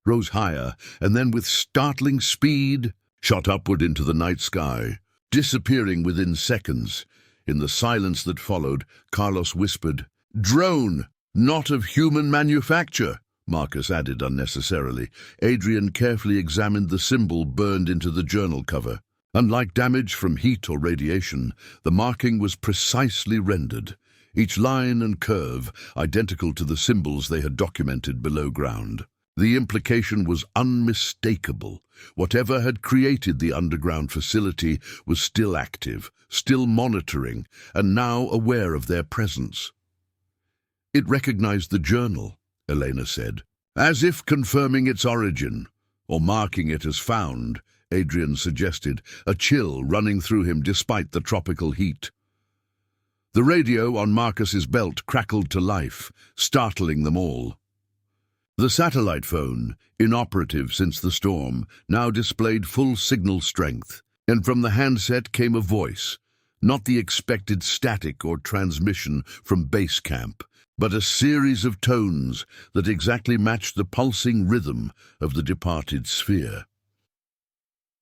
A: rose higher, and then with startling speed shot upward into the night sky, disappearing within seconds. In the silence that followed, Carlos whispered, "Drone, not of human manufacture," Marcus added unnecessarily. Adrian carefully examined the symbol burned into the journal cover. Unlike damage from heat or radiation, the marking was precisely rendered, each line and curve identical to the symbols they had documented below ground. The implication was unmistakable. Whatever had created the underground facility was still active, still monitoring, and now aware of their presence. "It recognized the journal," Elena said, "as if confirming its origin, or marking it as found," Adrian suggested, a chill running through him despite the tropical heat. The radio on Marcus's belt crackled to life, startling them all. The satellite phone, inoperative since the storm, now displayed full signal strength, and from the handset came a voice, not the expected static or transmission from base camp, but a series of tones that exactly matched the pulsing rhythm of the departed sphere.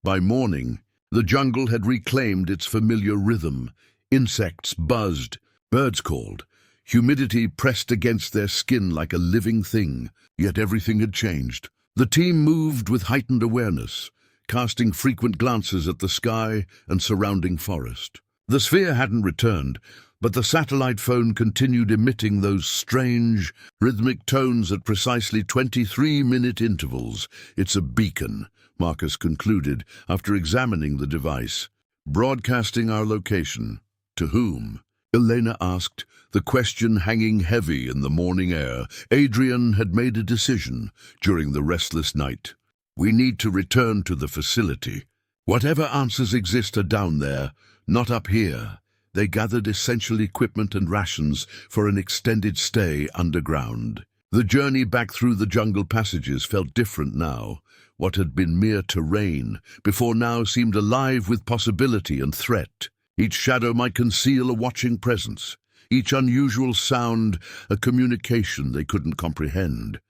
A: By morning, the jungle had reclaimed its familiar rhythm. Insects buzzed, birds called. Humidity pressed against their skin like a living thing, yet everything had changed. The team moved with heightened awareness, casting frequent glances at the sky and surrounding forest. The sphere hadn't returned, but the satellite phone continued emitting those strange, rhythmic tones at precisely 23-minute intervals. "It's a beacon," Marcus concluded after examining the device. "Broadcasting our location." "To whom?" Elena asked, the question hanging heavy in the morning air. Adrian had made a decision during the restless night. "We need to return to the facility. Whatever answers exist are down there, not up here." They gathered essential equipment and rations for an extended stay underground. The journey back through the jungle passages felt different now. What had been mere terrain before now seemed alive with possibility and threat. Each shadow might conceal a watching presence, each unusual sound a communication they couldn't comprehend.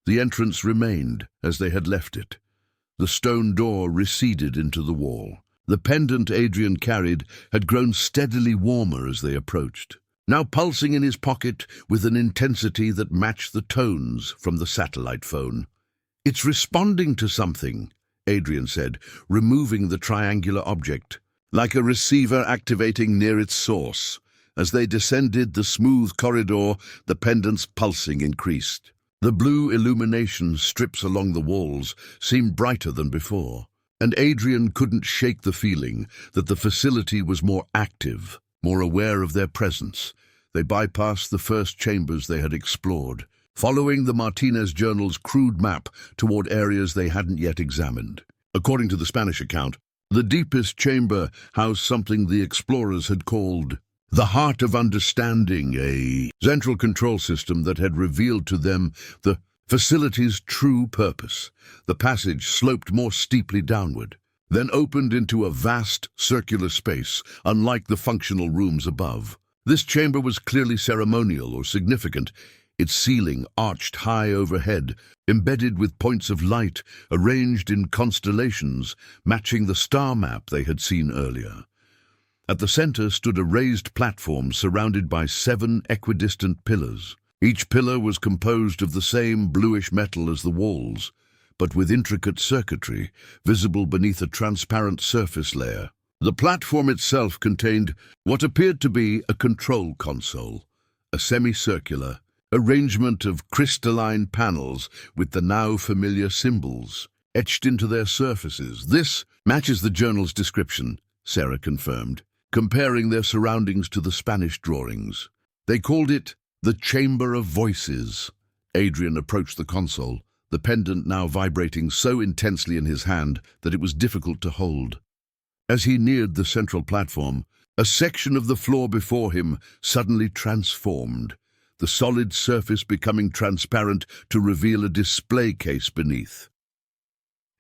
A: The entrance remained as they had left it. The stone door receded into the wall. The pendant Adrian carried had grown steadily warmer as they approached, now pulsing in his pocket with an intensity that matched the tones from the satellite phone. "It's responding to something," Adrian said, removing the triangular object, like a receiver activating near its source. As they descended the smooth corridor, the pendant's pulsing increased. The blue illumination strips along the walls seemed brighter than before, and Adrian couldn't shake the feeling that the facility was more active, more aware of their presence. They bypassed the first chambers they had explored, following the Martinez Journal's crude map toward areas they hadn't yet examined. According to the Spanish account, the deepest chamber housed something the explorers had called the heart of understanding, a central control system that had revealed to them the facility's true purpose. The passage sloped more steeply downward, then opened into a vast circular space, unlike the functional rooms above. This chamber was clearly ceremonial or significant, its ceiling arched high overhead, embedded with points of light arranged in constellations, matching the star map they had seen earlier. At the center stood a raised platform surrounded by 7 equidistant pillars. Each pillar was composed of the same bluish metal as the walls, but with intricate circuitry visible beneath a transparent surface layer. The platform itself contained what appeared to be a control console, a semicircular arrangement of crystalline panels with the now familiar symbols etched into their surfaces. "This matches the journal's description," Sarah confirmed, comparing their surroundings to the Spanish drawings. "They called it the Chamber of Voices." Adrian approached the console, the pendant now vibrating so intensely in his hand that it was difficult to hold. As he neared the central platform, a section of the floor before him suddenly transformed, the solid surface becoming transparent to reveal a display case beneath.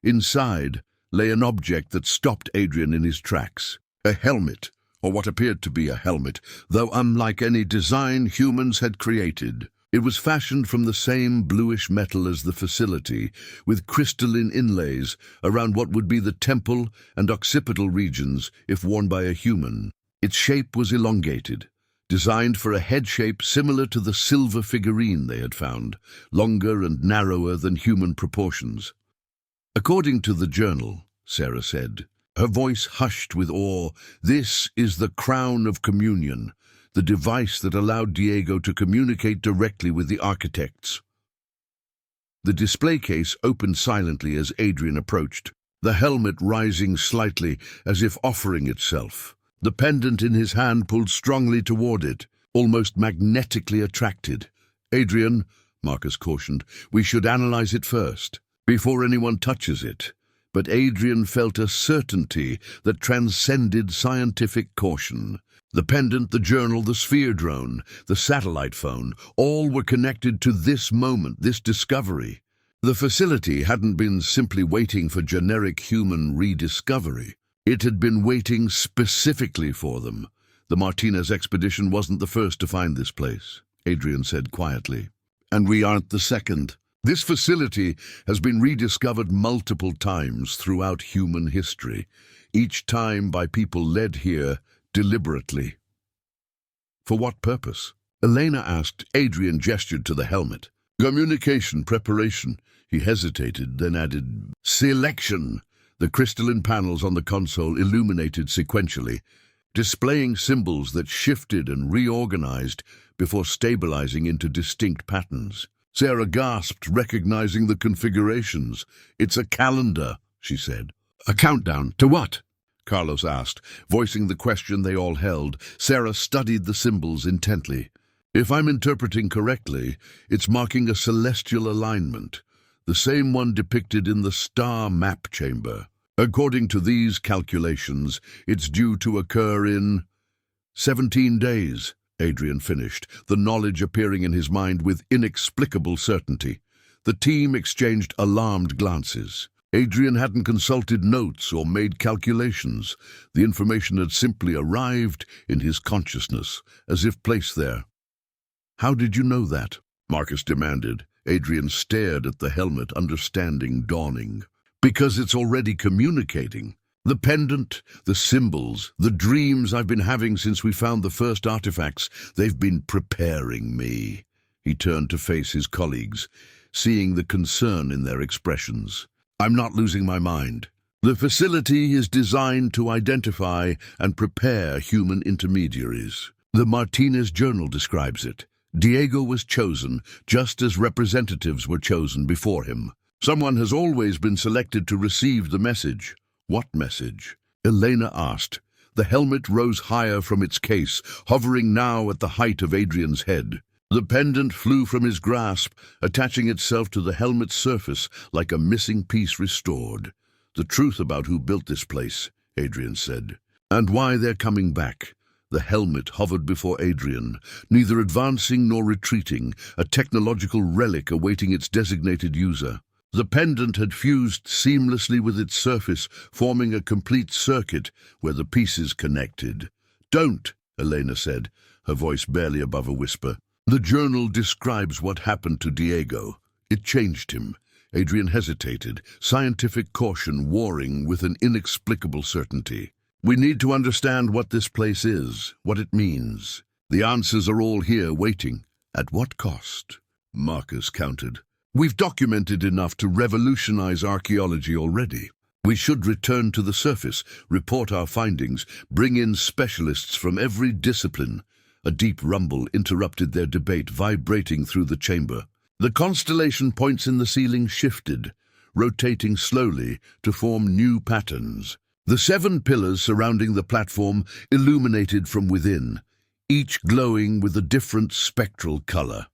A: Inside lay an object that stopped Adrian in his tracks. A helmet, or what appeared to be a helmet, though unlike any design humans had created. It was fashioned from the same bluish metal as the facility, with crystalline inlays around what would be the temple and occipital regions if worn by a human. Its shape was elongated, designed for a head shape similar to the silver figurine they had found, longer and narrower than human proportions. According to the journal, Sarah said, her voice hushed with awe, this is the crown of communion, the device that allowed Diego to communicate directly with the architects. The display case opened silently as Adrian approached, the helmet rising slightly as if offering itself. The pendant in his hand pulled strongly toward it, almost magnetically attracted. Adrian, Marcus cautioned, we should analyze it first, before anyone touches it. But Adrian felt a certainty that transcended scientific caution. The pendant, the journal, the sphere drone, the satellite phone, all were connected to this moment, this discovery. The facility hadn't been simply waiting for generic human rediscovery. It had been waiting specifically for them. The Martinez expedition wasn't the first to find this place, Adrian said quietly. And we aren't the second. This facility has been rediscovered multiple times throughout human history, each time by people led here deliberately. For what purpose? Elena asked. Adrian gestured to the helmet. Communication, preparation. He hesitated, then added, selection. The crystalline panels on the console illuminated sequentially, displaying symbols that shifted and reorganized before stabilizing into distinct patterns. Sarah gasped, recognizing the configurations. It's a calendar, she said. A countdown to what? Carlos asked, voicing the question they all held. Sarah studied the symbols intently. If I'm interpreting correctly, it's marking a celestial alignment, the same one depicted in the star map chamber. According to these calculations, it's due to occur in 17 days. Adrian finished, the knowledge appearing in his mind with inexplicable certainty. The team exchanged alarmed glances. Adrian hadn't consulted notes or made calculations. The information had simply arrived in his consciousness, as if placed there. How did you know that? Marcus demanded. Adrian stared at the helmet, understanding dawning. Because it's already communicating. The pendant, the symbols, the dreams I've been having since we found the first artifacts, they've been preparing me. He turned to face his colleagues, seeing the concern in their expressions. I'm not losing my mind. The facility is designed to identify and prepare human intermediaries. The Martinez Journal describes it. Diego was chosen just as representatives were chosen before him. Someone has always been selected to receive the message. What message? Elena asked. The helmet rose higher from its case, hovering now at the height of Adrian's head. The pendant flew from his grasp, attaching itself to the helmet's surface like a missing piece restored. The truth about who built this place, Adrian said, and why they're coming back. The helmet hovered before Adrian, neither advancing nor retreating, a technological relic awaiting its designated user. The pendant had fused seamlessly with its surface, forming a complete circuit where the pieces connected. Don't, Elena said, her voice barely above a whisper. The journal describes what happened to Diego. It changed him. Adrian hesitated, scientific caution warring with an inexplicable certainty. We need to understand what this place is, what it means. The answers are all here waiting. At what cost? Marcus countered. We've documented enough to revolutionize archaeology already. We should return to the surface, report our findings, bring in specialists from every discipline. A deep rumble interrupted their debate, vibrating through the chamber. The constellation points in the ceiling shifted, rotating slowly to form new patterns. The 7 pillars surrounding the platform illuminated from within, each glowing with a different spectral color.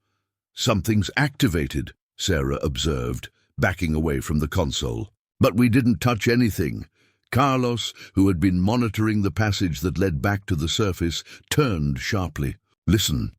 A: Something's activated, Sarah observed, backing away from the console. But we didn't touch anything. Carlos, who had been monitoring the passage that led back to the surface, turned sharply. Listen.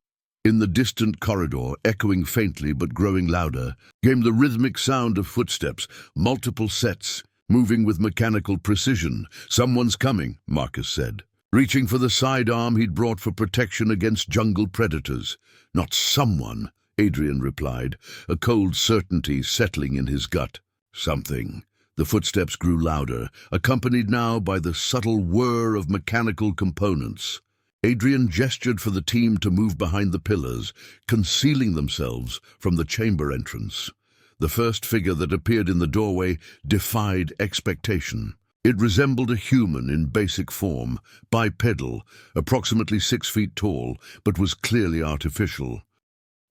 A: In the distant corridor, echoing faintly but growing louder, came the rhythmic sound of footsteps, multiple sets, moving with mechanical precision. Someone's coming, Marcus said, reaching for the sidearm he'd brought for protection against jungle predators. Not someone, Adrian replied, a cold certainty settling in his gut. Something. The footsteps grew louder, accompanied now by the subtle whir of mechanical components. Adrian gestured for the team to move behind the pillars, concealing themselves from the chamber entrance. The first figure that appeared in the doorway defied expectation. It resembled a human in basic form, bipedal, approximately 6 feet tall, but was clearly artificial.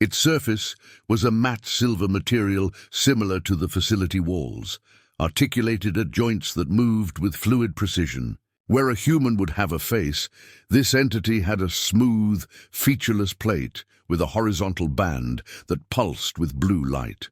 A: Its surface was a matte silver material similar to the facility walls, articulated at joints that moved with fluid precision. Where a human would have a face, this entity had a smooth, featureless plate with a horizontal band that pulsed with blue light.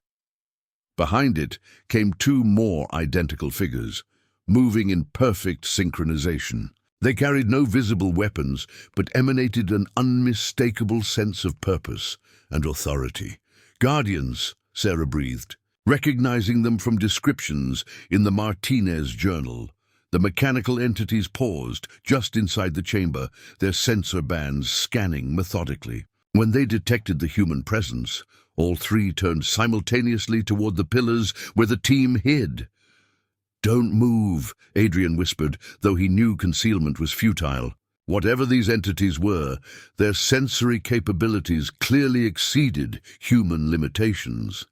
A: Behind it came 2 more identical figures, moving in perfect synchronization. They carried no visible weapons, but emanated an unmistakable sense of purpose and authority. Guardians, Sarah breathed, recognizing them from descriptions in the Martinez journal. The mechanical entities paused just inside the chamber, their sensor bands scanning methodically. When they detected the human presence, all 3 turned simultaneously toward the pillars where the team hid. "Don't move," Adrian whispered, though he knew concealment was futile. Whatever these entities were, their sensory capabilities clearly exceeded human limitations.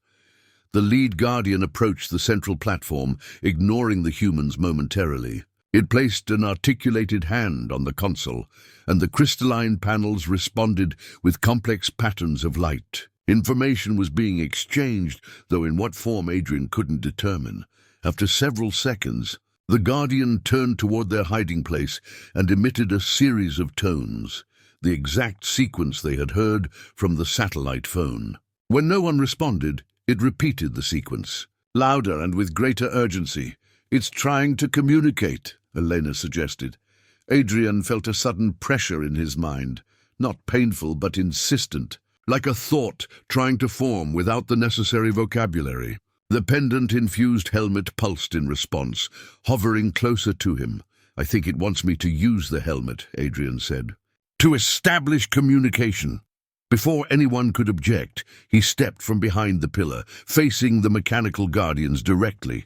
A: The lead guardian approached the central platform, ignoring the humans momentarily. It placed an articulated hand on the console, and the crystalline panels responded with complex patterns of light. Information was being exchanged, though in what form Adrian couldn't determine. After several seconds, the guardian turned toward their hiding place and emitted a series of tones, the exact sequence they had heard from the satellite phone. When no one responded, it repeated the sequence, louder and with greater urgency. "It's trying to communicate," Elena suggested. Adrian felt a sudden pressure in his mind, not painful but insistent, like a thought trying to form without the necessary vocabulary. The pendant-infused helmet pulsed in response, hovering closer to him. "I think it wants me to use the helmet," Adrian said. "To establish communication." Before anyone could object, he stepped from behind the pillar, facing the mechanical guardians directly.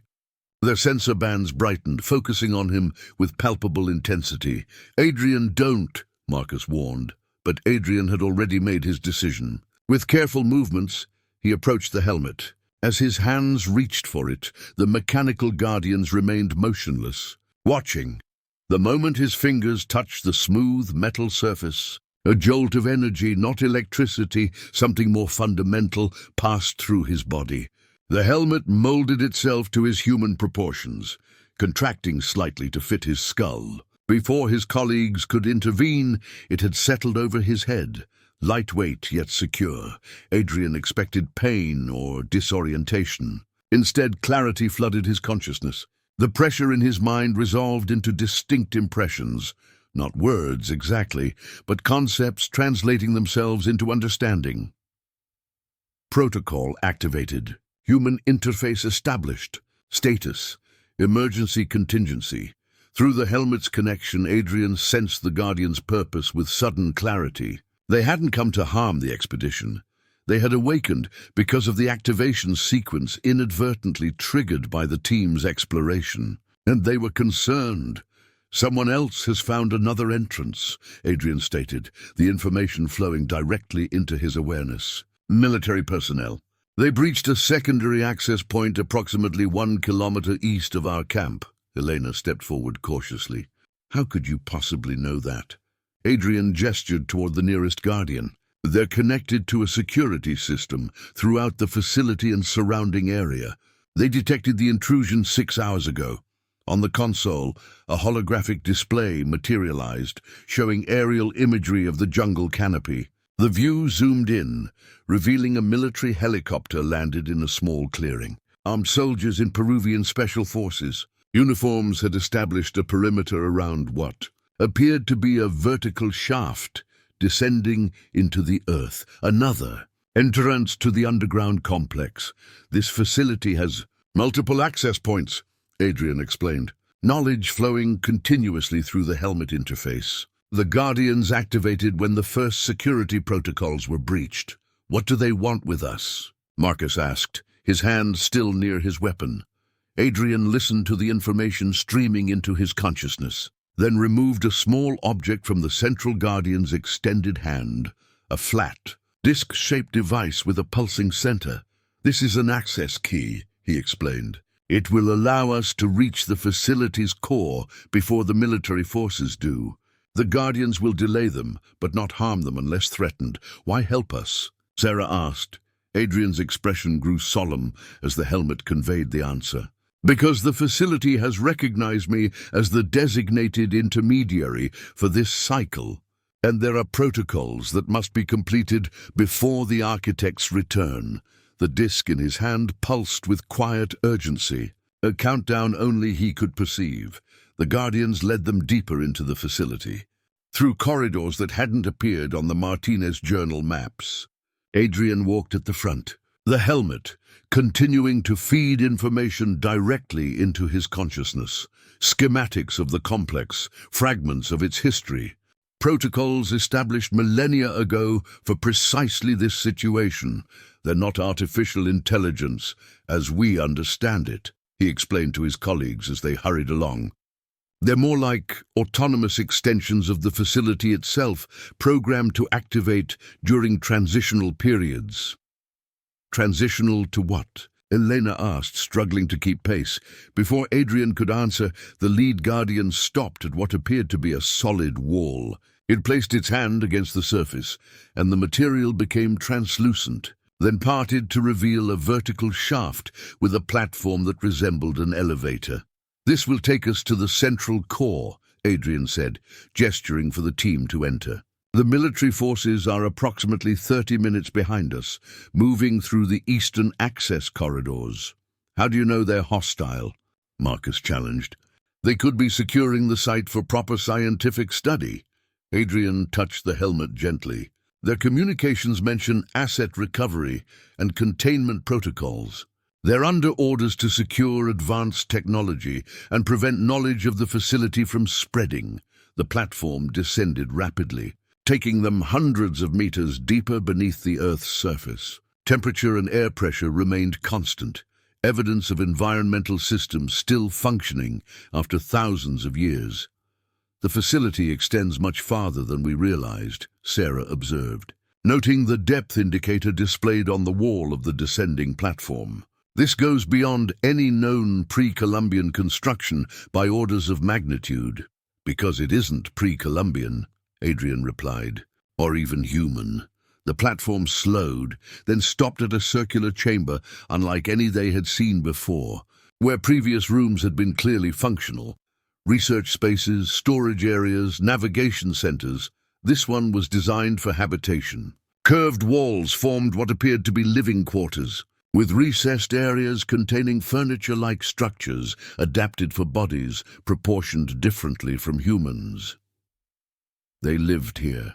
A: Their sensor bands brightened, focusing on him with palpable intensity. "Adrian, don't," Marcus warned, but Adrian had already made his decision. With careful movements, he approached the helmet. As his hands reached for it, the mechanical guardians remained motionless, watching. The moment his fingers touched the smooth metal surface, a jolt of energy, not electricity, something more fundamental, passed through his body. The helmet molded itself to his human proportions, contracting slightly to fit his skull. Before his colleagues could intervene, it had settled over his head, lightweight yet secure. Adrian expected pain or disorientation. Instead, clarity flooded his consciousness. The pressure in his mind resolved into distinct impressions. Not words exactly, but concepts translating themselves into understanding. Protocol activated. Human interface established. Status. Emergency contingency. Through the helmet's connection, Adrian sensed the Guardian's purpose with sudden clarity. They hadn't come to harm the expedition. They had awakened because of the activation sequence inadvertently triggered by the team's exploration. And they were concerned. "Someone else has found another entrance," Adrian stated, the information flowing directly into his awareness. "Military personnel. They breached a secondary access point approximately 1 kilometer east of our camp." Elena stepped forward cautiously. "How could you possibly know that?" Adrian gestured toward the nearest guardian. "They're connected to a security system throughout the facility and surrounding area. They detected the intrusion 6 hours ago. On the console, a holographic display materialized, showing aerial imagery of the jungle canopy. The view zoomed in, revealing a military helicopter landed in a small clearing. Armed soldiers in Peruvian special forces. Uniforms had established a perimeter around what appeared to be a vertical shaft descending into the earth. Another entrance to the underground complex. This facility has multiple access points, Adrian explained. Knowledge flowing continuously through the helmet interface. The Guardians activated when the first security protocols were breached. What do they want with us? Marcus asked, his hand still near his weapon. Adrian listened to the information streaming into his consciousness, then removed a small object from the Central Guardian's extended hand, a flat, disc-shaped device with a pulsing center. This is an access key, he explained. It will allow us to reach the facility's core before the military forces do. The Guardians will delay them, but not harm them unless threatened. Why help us? Sarah asked. Adrian's expression grew solemn as the helmet conveyed the answer. Because the facility has recognized me as the designated intermediary for this cycle, and there are protocols that must be completed before the architect's return. The disc in his hand pulsed with quiet urgency, a countdown only he could perceive. The Guardians led them deeper into the facility, through corridors that hadn't appeared on the Martinez Journal maps. Adrian walked at the front, the helmet continuing to feed information directly into his consciousness. Schematics of the complex, fragments of its history, protocols established millennia ago for precisely this situation. They're not artificial intelligence as we understand it, he explained to his colleagues as they hurried along. They're more like autonomous extensions of the facility itself, programmed to activate during transitional periods. Transitional to what? Elena asked, struggling to keep pace. Before Adrian could answer, the lead Guardian stopped at what appeared to be a solid wall. It placed its hand against the surface, and the material became translucent, then parted to reveal a vertical shaft with a platform that resembled an elevator. This will take us to the central core, Adrian said, gesturing for the team to enter. The military forces are approximately 30 minutes behind us, moving through the eastern access corridors. How do you know they're hostile? Marcus challenged. They could be securing the site for proper scientific study. Adrian touched the helmet gently. Their communications mention asset recovery and containment protocols. They're under orders to secure advanced technology and prevent knowledge of the facility from spreading. The platform descended rapidly, taking them hundreds of meters deeper beneath the Earth's surface. Temperature and air pressure remained constant, evidence of environmental systems still functioning after thousands of years. The facility extends much farther than we realized, Sarah observed, noting the depth indicator displayed on the wall of the descending platform. This goes beyond any known pre-Columbian construction by orders of magnitude. Because it isn't pre-Columbian, Adrian replied, or even human. The platform slowed, then stopped at a circular chamber unlike any they had seen before, where previous rooms had been clearly functional. Research spaces, storage areas, navigation centers. This one was designed for habitation. Curved walls formed what appeared to be living quarters, with recessed areas containing furniture-like structures adapted for bodies proportioned differently from humans. They lived here,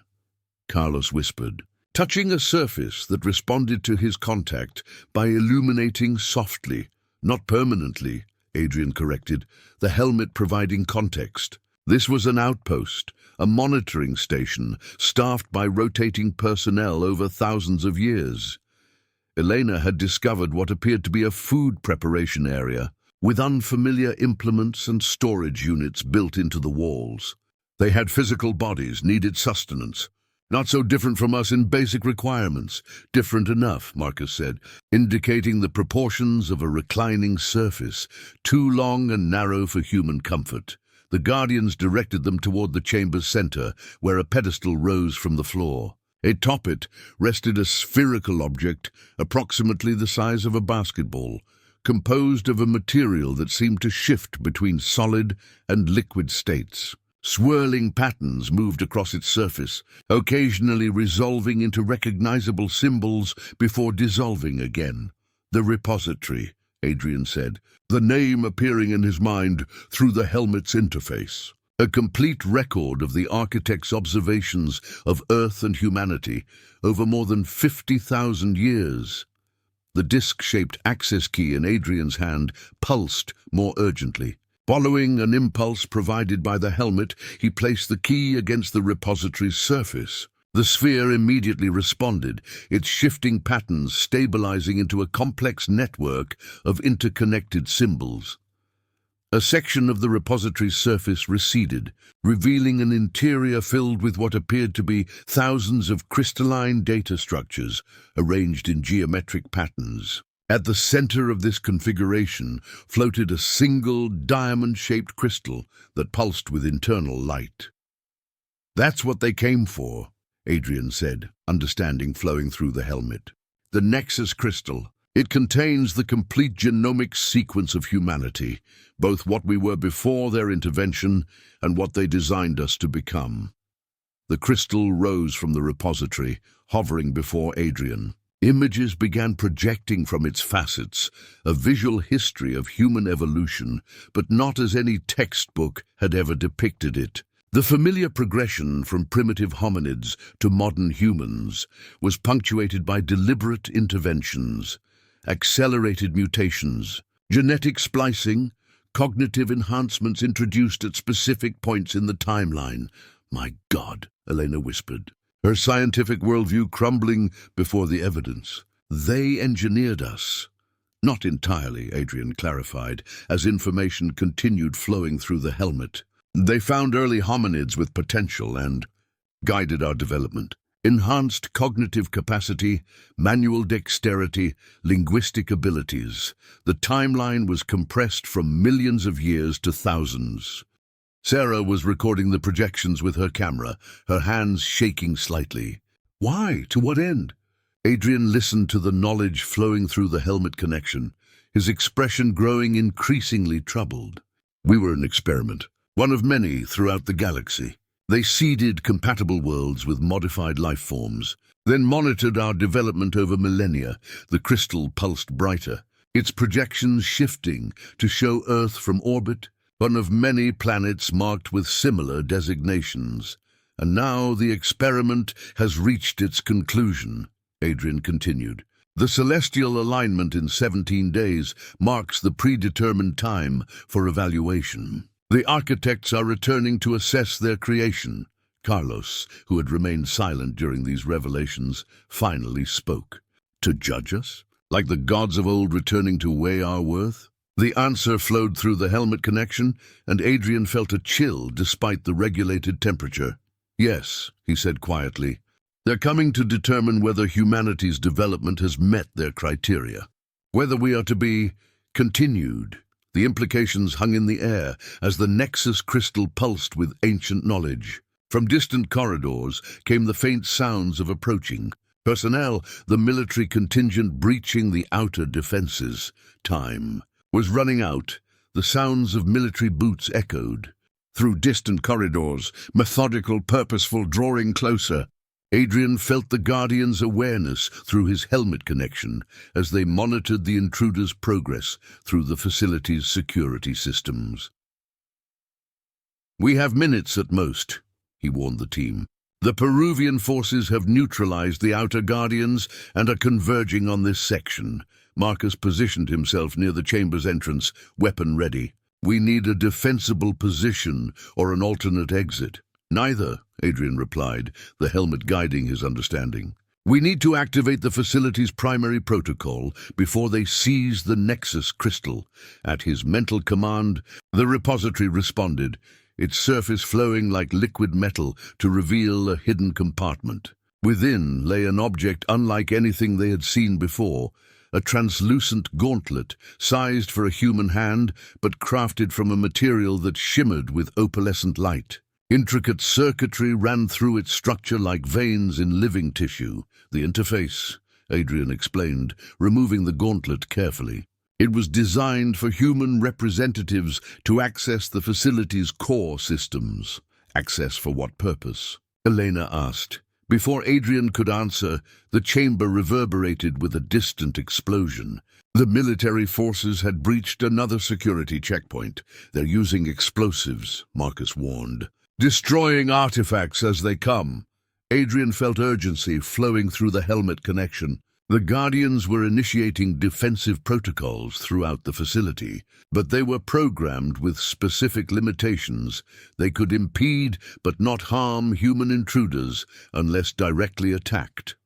A: Carlos whispered, touching a surface that responded to his contact by illuminating softly, not permanently, Adrian corrected, the helmet providing context. This was an outpost, a monitoring station, staffed by rotating personnel over thousands of years. Elena had discovered what appeared to be a food preparation area, with unfamiliar implements and storage units built into the walls. They had physical bodies, needed sustenance. Not so different from us in basic requirements. Different enough, Marcus said, indicating the proportions of a reclining surface, too long and narrow for human comfort. The Guardians directed them toward the chamber's center, where a pedestal rose from the floor. Atop it rested a spherical object approximately the size of a basketball, composed of a material that seemed to shift between solid and liquid states. Swirling patterns moved across its surface, occasionally resolving into recognizable symbols before dissolving again. "The repository," Adrian said, the name appearing in his mind through the helmet's interface. A complete record of the architect's observations of Earth and humanity over more than 50,000 years. The disc-shaped access key in Adrian's hand pulsed more urgently. Following an impulse provided by the helmet, he placed the key against the repository's surface. The sphere immediately responded, its shifting patterns stabilizing into a complex network of interconnected symbols. A section of the repository's surface receded, revealing an interior filled with what appeared to be thousands of crystalline data structures arranged in geometric patterns. At the center of this configuration floated a single diamond-shaped crystal that pulsed with internal light. "That's what they came for," Adrian said, understanding flowing through the helmet. "The Nexus crystal. It contains the complete genomic sequence of humanity, both what we were before their intervention and what they designed us to become." The crystal rose from the repository, hovering before Adrian. Images began projecting from its facets, a visual history of human evolution, but not as any textbook had ever depicted it. The familiar progression from primitive hominids to modern humans was punctuated by deliberate interventions, accelerated mutations, genetic splicing, cognitive enhancements introduced at specific points in the timeline. "My God," Elena whispered, her scientific worldview crumbling before the evidence. "They engineered us." "Not entirely," Adrian clarified, as information continued flowing through the helmet. "They found early hominids with potential and guided our development. Enhanced cognitive capacity, manual dexterity, linguistic abilities. The timeline was compressed from millions of years to thousands." Sarah was recording the projections with her camera, her hands shaking slightly. "Why? To what end?" Adrian listened to the knowledge flowing through the helmet connection, his expression growing increasingly troubled. "We were an experiment, one of many throughout the galaxy. They seeded compatible worlds with modified life forms, then monitored our development over millennia." The crystal pulsed brighter, its projections shifting to show Earth from orbit, one of many planets marked with similar designations. "And now the experiment has reached its conclusion," Adrian continued. "The celestial alignment in 17 days marks the predetermined time for evaluation. The architects are returning to assess their creation." Carlos, who had remained silent during these revelations, finally spoke. "To judge us? Like the gods of old returning to weigh our worth?" The answer flowed through the helmet connection, and Adrian felt a chill despite the regulated temperature. "Yes," he said quietly. "They're coming to determine whether humanity's development has met their criteria, whether we are to be continued." The implications hung in the air as the Nexus crystal pulsed with ancient knowledge. From distant corridors came the faint sounds of approaching personnel, the military contingent breaching the outer defenses. Time was running out. The sounds of military boots echoed through distant corridors, methodical, purposeful, drawing closer. Adrian felt the Guardian's awareness through his helmet connection as they monitored the intruder's progress through the facility's security systems. "We have minutes at most," he warned the team. "The Peruvian forces have neutralized the outer Guardians and are converging on this section." Marcus positioned himself near the chamber's entrance, weapon ready. "We need a defensible position or an alternate exit." "Neither," Adrian replied, the helmet guiding his understanding. "We need to activate the facility's primary protocol before they seize the Nexus crystal." At his mental command, the repository responded, its surface flowing like liquid metal to reveal a hidden compartment. Within lay an object unlike anything they had seen before, a translucent gauntlet, sized for a human hand, but crafted from a material that shimmered with opalescent light. Intricate circuitry ran through its structure like veins in living tissue. "The interface," Adrian explained, removing the gauntlet carefully. "It was designed for human representatives to access the facility's core systems." Access for what purpose? Elena asked. Before Adrian could answer, the chamber reverberated with a distant explosion. The military forces had breached another security checkpoint. They're using explosives, Marcus warned. Destroying artifacts as they come. Adrian felt urgency flowing through the helmet connection. The Guardians were initiating defensive protocols throughout the facility, but they were programmed with specific limitations. They could impede but not harm human intruders unless directly attacked.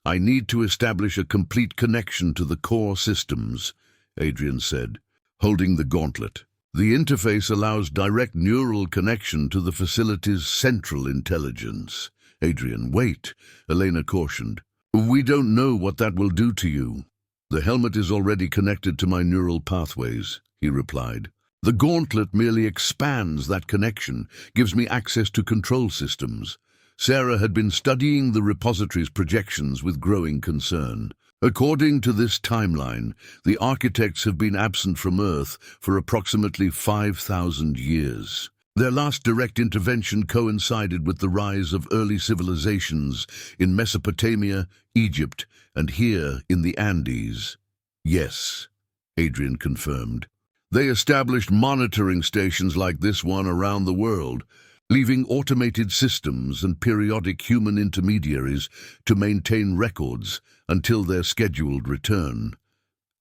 A: I need to establish a complete connection to the core systems, Adrian said, holding the gauntlet. The interface allows direct neural connection to the facility's central intelligence. Adrian, wait, Elena cautioned. We don't know what that will do to you. The helmet is already connected to my neural pathways, he replied. The gauntlet merely expands that connection, gives me access to control systems. Sarah had been studying the repository's projections with growing concern. According to this timeline, the architects have been absent from Earth for approximately 5,000 years. Their last direct intervention coincided with the rise of early civilizations in Mesopotamia, Egypt, and here in the Andes. Yes, Adrian confirmed. They established monitoring stations like this one around the world, leaving automated systems and periodic human intermediaries to maintain records until their scheduled return.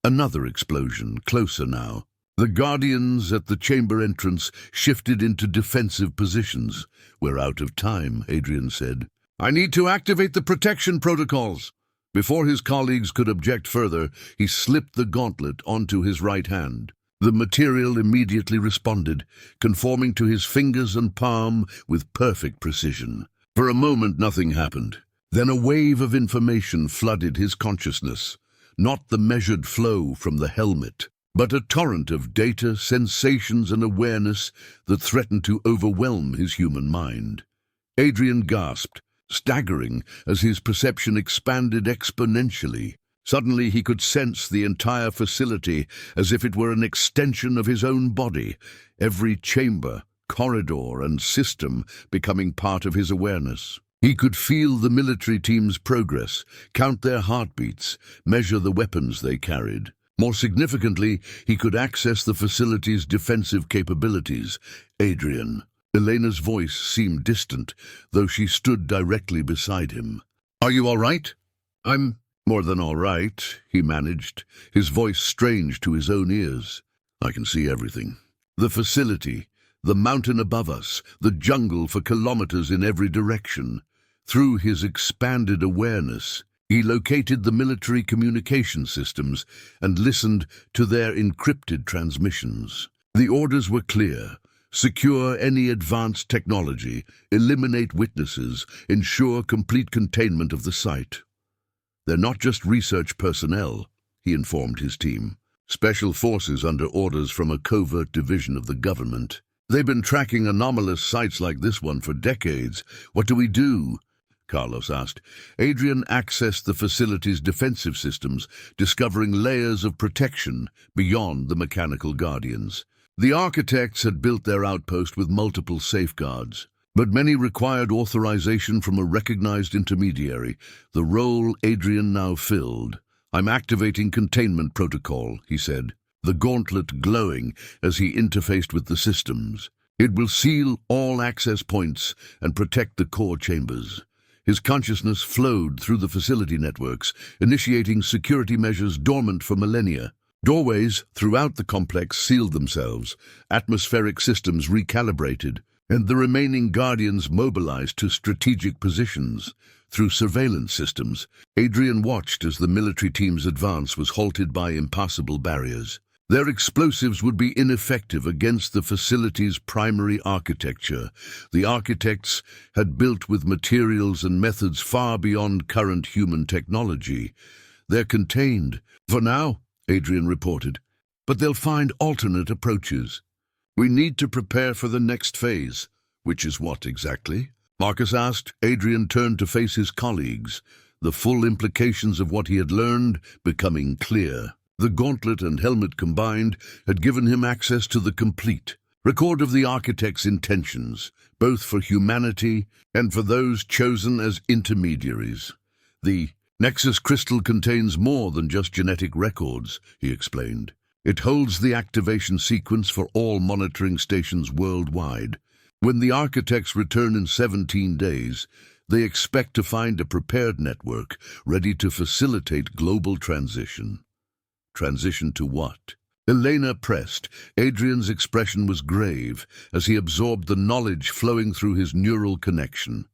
A: Another explosion, closer now. The Guardians at the chamber entrance shifted into defensive positions. We're out of time, Adrian said. I need to activate the protection protocols. Before his colleagues could object further, he slipped the gauntlet onto his right hand. The material immediately responded, conforming to his fingers and palm with perfect precision. For a moment, nothing happened. Then a wave of information flooded his consciousness, not the measured flow from the helmet, but a torrent of data, sensations, and awareness that threatened to overwhelm his human mind. Adrian gasped, staggering as his perception expanded exponentially. Suddenly he could sense the entire facility as if it were an extension of his own body, every chamber, corridor, and system becoming part of his awareness. He could feel the military team's progress, count their heartbeats, measure the weapons they carried. More significantly, he could access the facility's defensive capabilities. Adrian. Elena's voice seemed distant, though she stood directly beside him. Are you all right? I'm more than all right, he managed, his voice strange to his own ears. I can see everything. The facility, the mountain above us, the jungle for kilometers in every direction. Through his expanded awareness, he located the military communication systems and listened to their encrypted transmissions. The orders were clear. Secure any advanced technology, eliminate witnesses, ensure complete containment of the site. They're not just research personnel, he informed his team. Special forces under orders from a covert division of the government. They've been tracking anomalous sites like this one for decades. What do we do? Carlos asked. Adrian accessed the facility's defensive systems, discovering layers of protection beyond the mechanical guardians. The architects had built their outpost with multiple safeguards, but many required authorization from a recognized intermediary, the role Adrian now filled. I'm activating containment protocol, he said, the gauntlet glowing as he interfaced with the systems. It will seal all access points and protect the core chambers. His consciousness flowed through the facility networks, initiating security measures dormant for millennia. Doorways throughout the complex sealed themselves, atmospheric systems recalibrated, and the remaining Guardians mobilized to strategic positions. Through surveillance systems, Adrian watched as the military team's advance was halted by impassable barriers. Their explosives would be ineffective against the facility's primary architecture. The architects had built with materials and methods far beyond current human technology. They're contained, for now, Adrian reported, but they'll find alternate approaches. We need to prepare for the next phase. Which is what exactly? Marcus asked. Adrian turned to face his colleagues, the full implications of what he had learned becoming clear. The gauntlet and helmet combined had given him access to the complete, Record of the architect's intentions, both for humanity and for those chosen as intermediaries. The Nexus crystal contains more than just genetic records, he explained. It holds the activation sequence for all monitoring stations worldwide. When the architects return in 17 days, they expect to find a prepared network ready to facilitate global transition. Transition to what? Elena pressed. Adrian's expression was grave as he absorbed the knowledge flowing through his neural connection.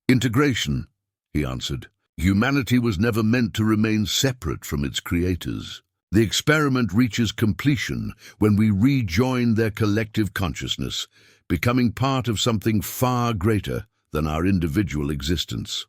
A: Integration, he answered. Humanity was never meant to remain separate from its creators. The experiment reaches completion when we rejoin their collective consciousness, becoming part of something far greater than our individual existence.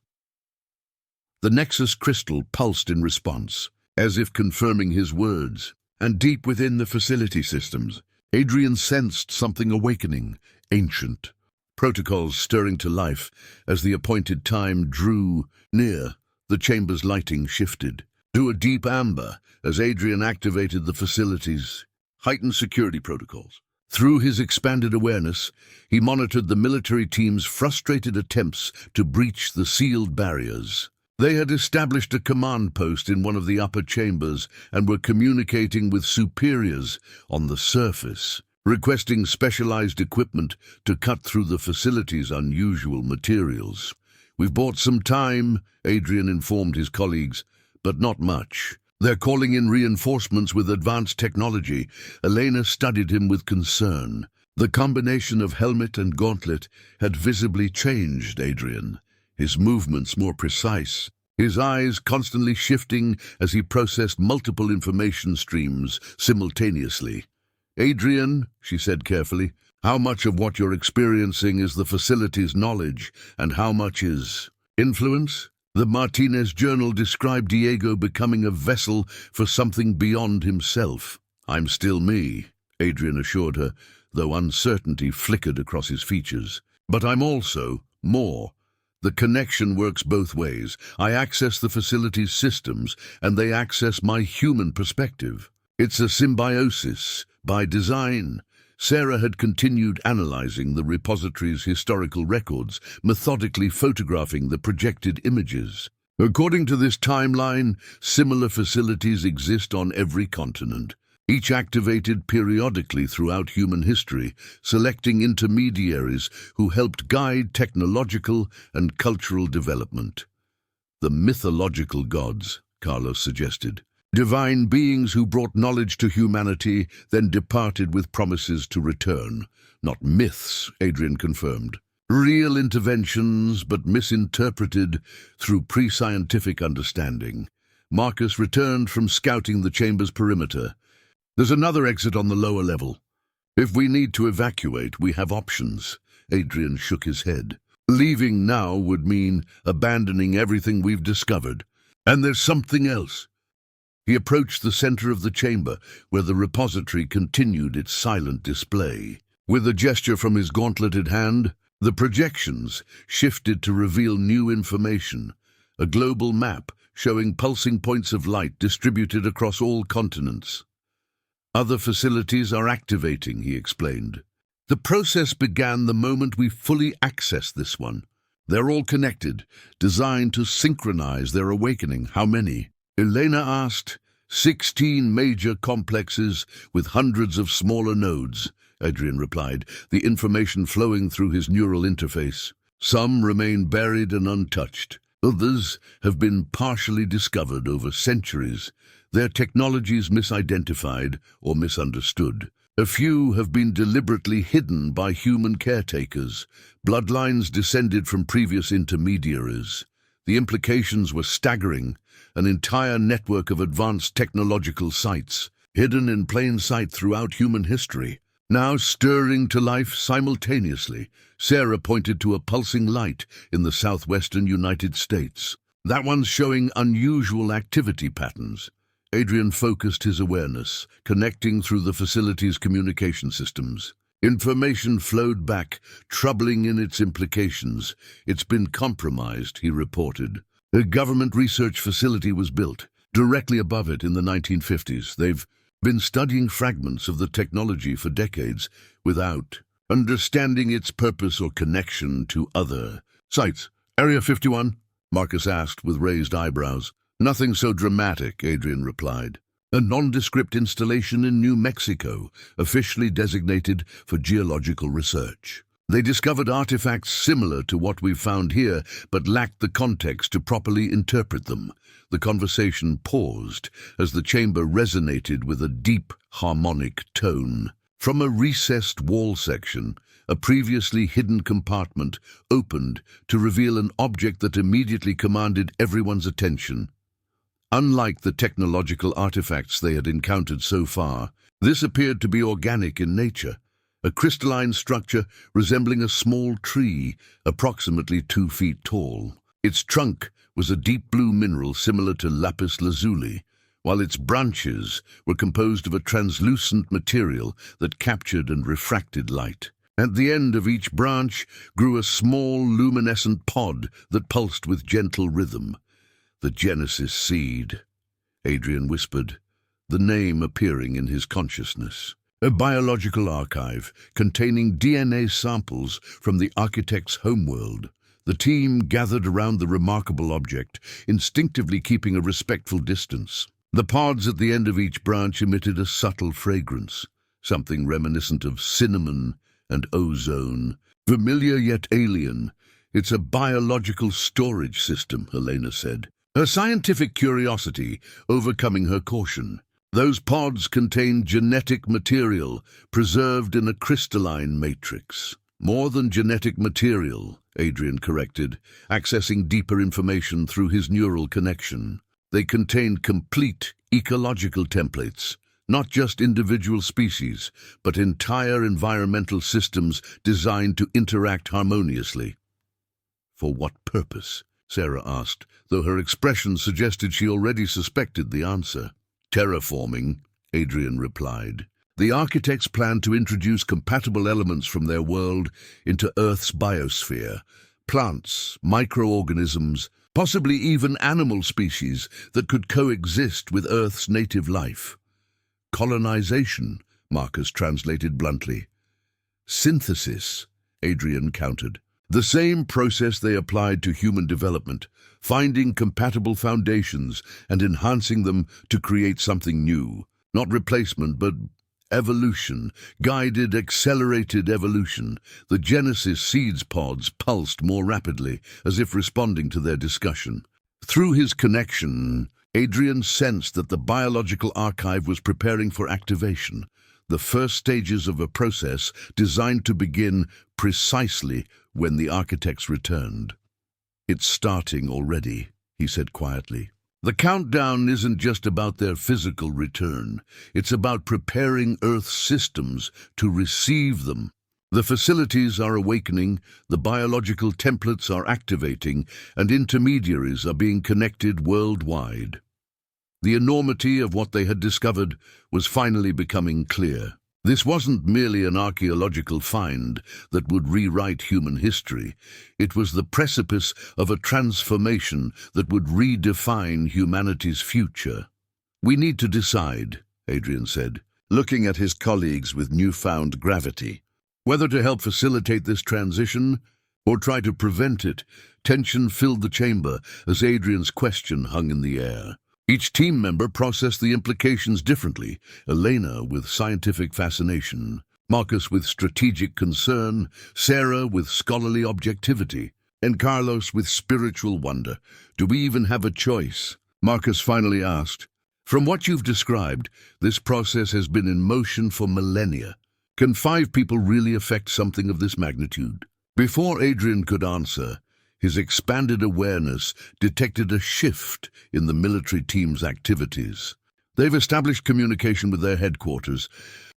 A: The Nexus crystal pulsed in response, as if confirming his words. And deep within the facility systems, Adrian sensed something awakening, ancient. Protocols stirring to life as the appointed time drew near. The chamber's lighting shifted to a deep amber as Adrian activated the facility's heightened security protocols. Through his expanded awareness, he monitored the military team's frustrated attempts to breach the sealed barriers. They had established a command post in one of the upper chambers and were communicating with superiors on the surface, requesting specialized equipment to cut through the facility's unusual materials. "We've bought some time," Adrian informed his colleagues, "but not much. They're calling in reinforcements with advanced technology." Elena studied him with concern. The combination of helmet and gauntlet had visibly changed Adrian, his movements more precise, his eyes constantly shifting as he processed multiple information streams simultaneously. "Adrian," she said carefully, "how much of what you're experiencing is the facility's knowledge, and how much is influence?" The Martinez Journal described Diego becoming a vessel for something beyond himself. "I'm still me," Adrian assured her, though uncertainty flickered across his features. "But I'm also more. The connection works both ways. I access the facility's systems, and they access my human perspective. It's a symbiosis, by design." Sarah had continued analyzing the repository's historical records, methodically photographing the projected images. "According to this timeline, similar facilities exist on every continent, each activated periodically throughout human history, selecting intermediaries who helped guide technological and cultural development." "The mythological gods," Carlos suggested. "Divine beings who brought knowledge to humanity, then departed with promises to return." "Not myths," Adrian confirmed. "Real interventions, but misinterpreted through pre-scientific understanding." Marcus returned from scouting the chamber's perimeter. "There's another exit on the lower level. If we need to evacuate, we have options." Adrian shook his head. "Leaving now would mean abandoning everything we've discovered. And there's something else." He approached the center of the chamber, where the repository continued its silent display. With a gesture from his gauntleted hand, the projections shifted to reveal new information, a global map showing pulsing points of light distributed across all continents. "Other facilities are activating," he explained. "The process began the moment we fully accessed this one. They're all connected, designed to synchronize their awakening." "How many?" Elena asked. 16 major complexes with hundreds of smaller nodes," Adrian replied, the information flowing through his neural interface. "Some remain buried and untouched. Others have been partially discovered over centuries, their technologies misidentified or misunderstood. A few have been deliberately hidden by human caretakers, bloodlines descended from previous intermediaries. The implications were staggering. An entire network of advanced technological sites, hidden in plain sight throughout human history, now stirring to life simultaneously." Sarah pointed to a pulsing light in the southwestern United States. "That one's showing unusual activity patterns." Adrian focused his awareness, connecting through the facility's communication systems. Information flowed back, troubling in its implications. "It's been compromised," he reported. "A government research facility was built directly above it in the 1950s. They've been studying fragments of the technology for decades without understanding its purpose or connection to other sites. Area 51? Marcus asked with raised eyebrows. Nothing so dramatic, Adrian replied. A nondescript installation in New Mexico, officially designated for geological research. They discovered artifacts similar to what we've found here, but lacked the context to properly interpret them. The conversation paused as the chamber resonated with a deep, harmonic tone. From a recessed wall section, a previously hidden compartment opened to reveal an object that immediately commanded everyone's attention. Unlike the technological artifacts they had encountered so far, this appeared to be organic in nature, a crystalline structure resembling a small tree, approximately 2 feet tall. Its trunk was a deep blue mineral similar to lapis lazuli, while its branches were composed of a translucent material that captured and refracted light. At the end of each branch grew a small luminescent pod that pulsed with gentle rhythm. The Genesis seed, Adrian whispered, the name appearing in his consciousness. A biological archive containing DNA samples from the architect's homeworld. The team gathered around the remarkable object, instinctively keeping a respectful distance. The pods at the end of each branch emitted a subtle fragrance, something reminiscent of cinnamon and ozone. Familiar yet alien. It's a biological storage system, Helena said, her scientific curiosity overcoming her caution. Those pods contain genetic material preserved in a crystalline matrix. More than genetic material, Adrian corrected, accessing deeper information through his neural connection. They contain complete ecological templates, not just individual species, but entire environmental systems designed to interact harmoniously. For what purpose? Sarah asked, though her expression suggested she already suspected the answer. Terraforming, Adrian replied. The architects plan to introduce compatible elements from their world into Earth's biosphere. Plants, microorganisms, possibly even animal species that could coexist with Earth's native life. Colonization, Marcus translated bluntly. Synthesis, Adrian countered. The same process they applied to human development, finding compatible foundations and enhancing them to create something new. Not replacement, but evolution, guided, accelerated evolution. The Genesis seeds pods pulsed more rapidly, as if responding to their discussion. Through his connection, Adrian sensed that the biological archive was preparing for activation, the first stages of a process designed to begin precisely when the architects returned. It's starting already, he said quietly. The countdown isn't just about their physical return. It's about preparing Earth's systems to receive them. The facilities are awakening, the biological templates are activating, and intermediaries are being connected worldwide. The enormity of what they had discovered was finally becoming clear. This wasn't merely an archaeological find that would rewrite human history. It was the precipice of a transformation that would redefine humanity's future. We need to decide, Adrian said, looking at his colleagues with newfound gravity. Whether to help facilitate this transition or try to prevent it. Tension filled the chamber as Adrian's question hung in the air. Each team member processed the implications differently, Elena with scientific fascination, Marcus with strategic concern, Sarah with scholarly objectivity, and Carlos with spiritual wonder. Do we even have a choice? Marcus finally asked. From what you've described, this process has been in motion for millennia. Can 5 people really affect something of this magnitude? Before Adrian could answer, his expanded awareness detected a shift in the military team's activities. They've established communication with their headquarters.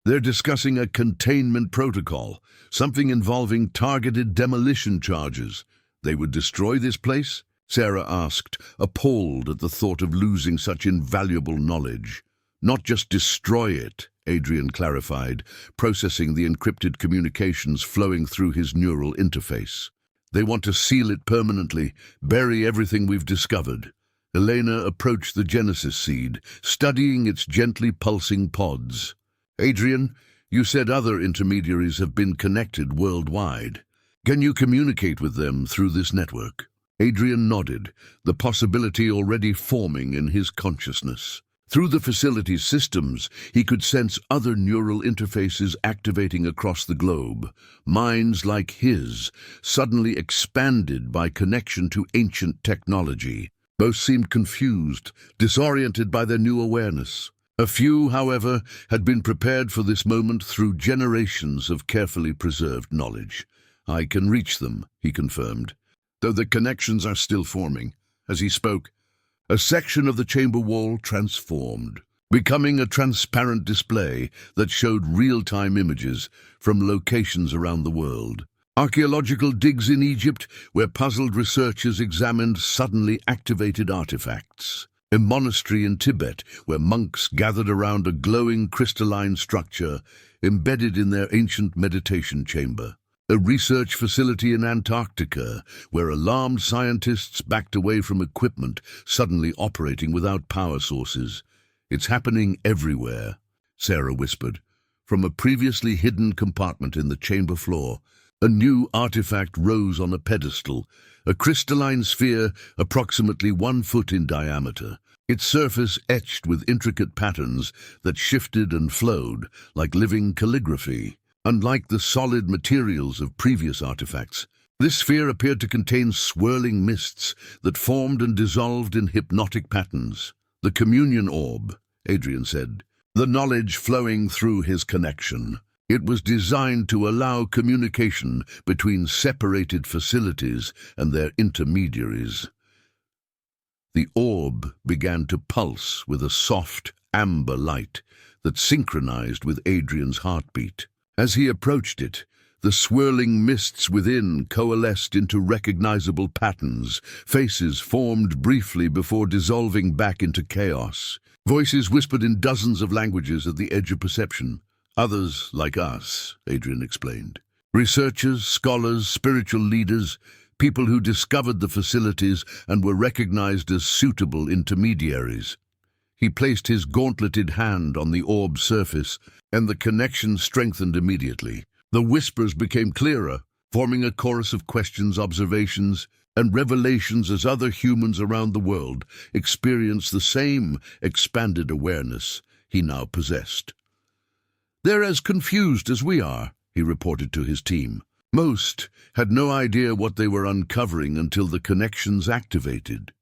A: They're discussing a containment protocol, something involving targeted demolition charges. They would destroy this place? Sarah asked, appalled at the thought of losing such invaluable knowledge. Not just destroy it, Adrian clarified, processing the encrypted communications flowing through his neural interface. They want to seal it permanently, bury everything we've discovered. Elena approached the Genesis seed, studying its gently pulsing pods. Adrian, you said other intermediaries have been connected worldwide. Can you communicate with them through this network? Adrian nodded, the possibility already forming in his consciousness. Through the facility's systems, he could sense other neural interfaces activating across the globe, minds like his, suddenly expanded by connection to ancient technology. Both seemed confused, disoriented by their new awareness. A few, however, had been prepared for this moment through generations of carefully preserved knowledge. I can reach them, he confirmed, though the connections are still forming. As he spoke, a section of the chamber wall transformed, becoming a transparent display that showed real-time images from locations around the world. Archaeological digs in Egypt, where puzzled researchers examined suddenly activated artifacts. A monastery in Tibet, where monks gathered around a glowing crystalline structure embedded in their ancient meditation chamber. A research facility in Antarctica, where alarmed scientists backed away from equipment suddenly operating without power sources. It's happening everywhere, Sarah whispered. From a previously hidden compartment in the chamber floor, a new artifact rose on a pedestal, a crystalline sphere approximately 1 foot in diameter, its surface etched with intricate patterns that shifted and flowed like living calligraphy. Unlike the solid materials of previous artifacts, this sphere appeared to contain swirling mists that formed and dissolved in hypnotic patterns. The communion orb, Adrian said, the knowledge flowing through his connection. It was designed to allow communication between separated facilities and their intermediaries. The orb began to pulse with a soft, amber light that synchronized with Adrian's heartbeat. As he approached it, the swirling mists within coalesced into recognizable patterns. Faces formed briefly before dissolving back into chaos. Voices whispered in dozens of languages at the edge of perception. Others, like us, Adrian explained. Researchers, scholars, spiritual leaders, people who discovered the facilities and were recognized as suitable intermediaries. He placed his gauntleted hand on the orb's surface, and the connection strengthened immediately. The whispers became clearer, forming a chorus of questions, observations, and revelations as other humans around the world experienced the same expanded awareness he now possessed. "They're as confused as we are," he reported to his team. Most had no idea what they were uncovering until the connections activated.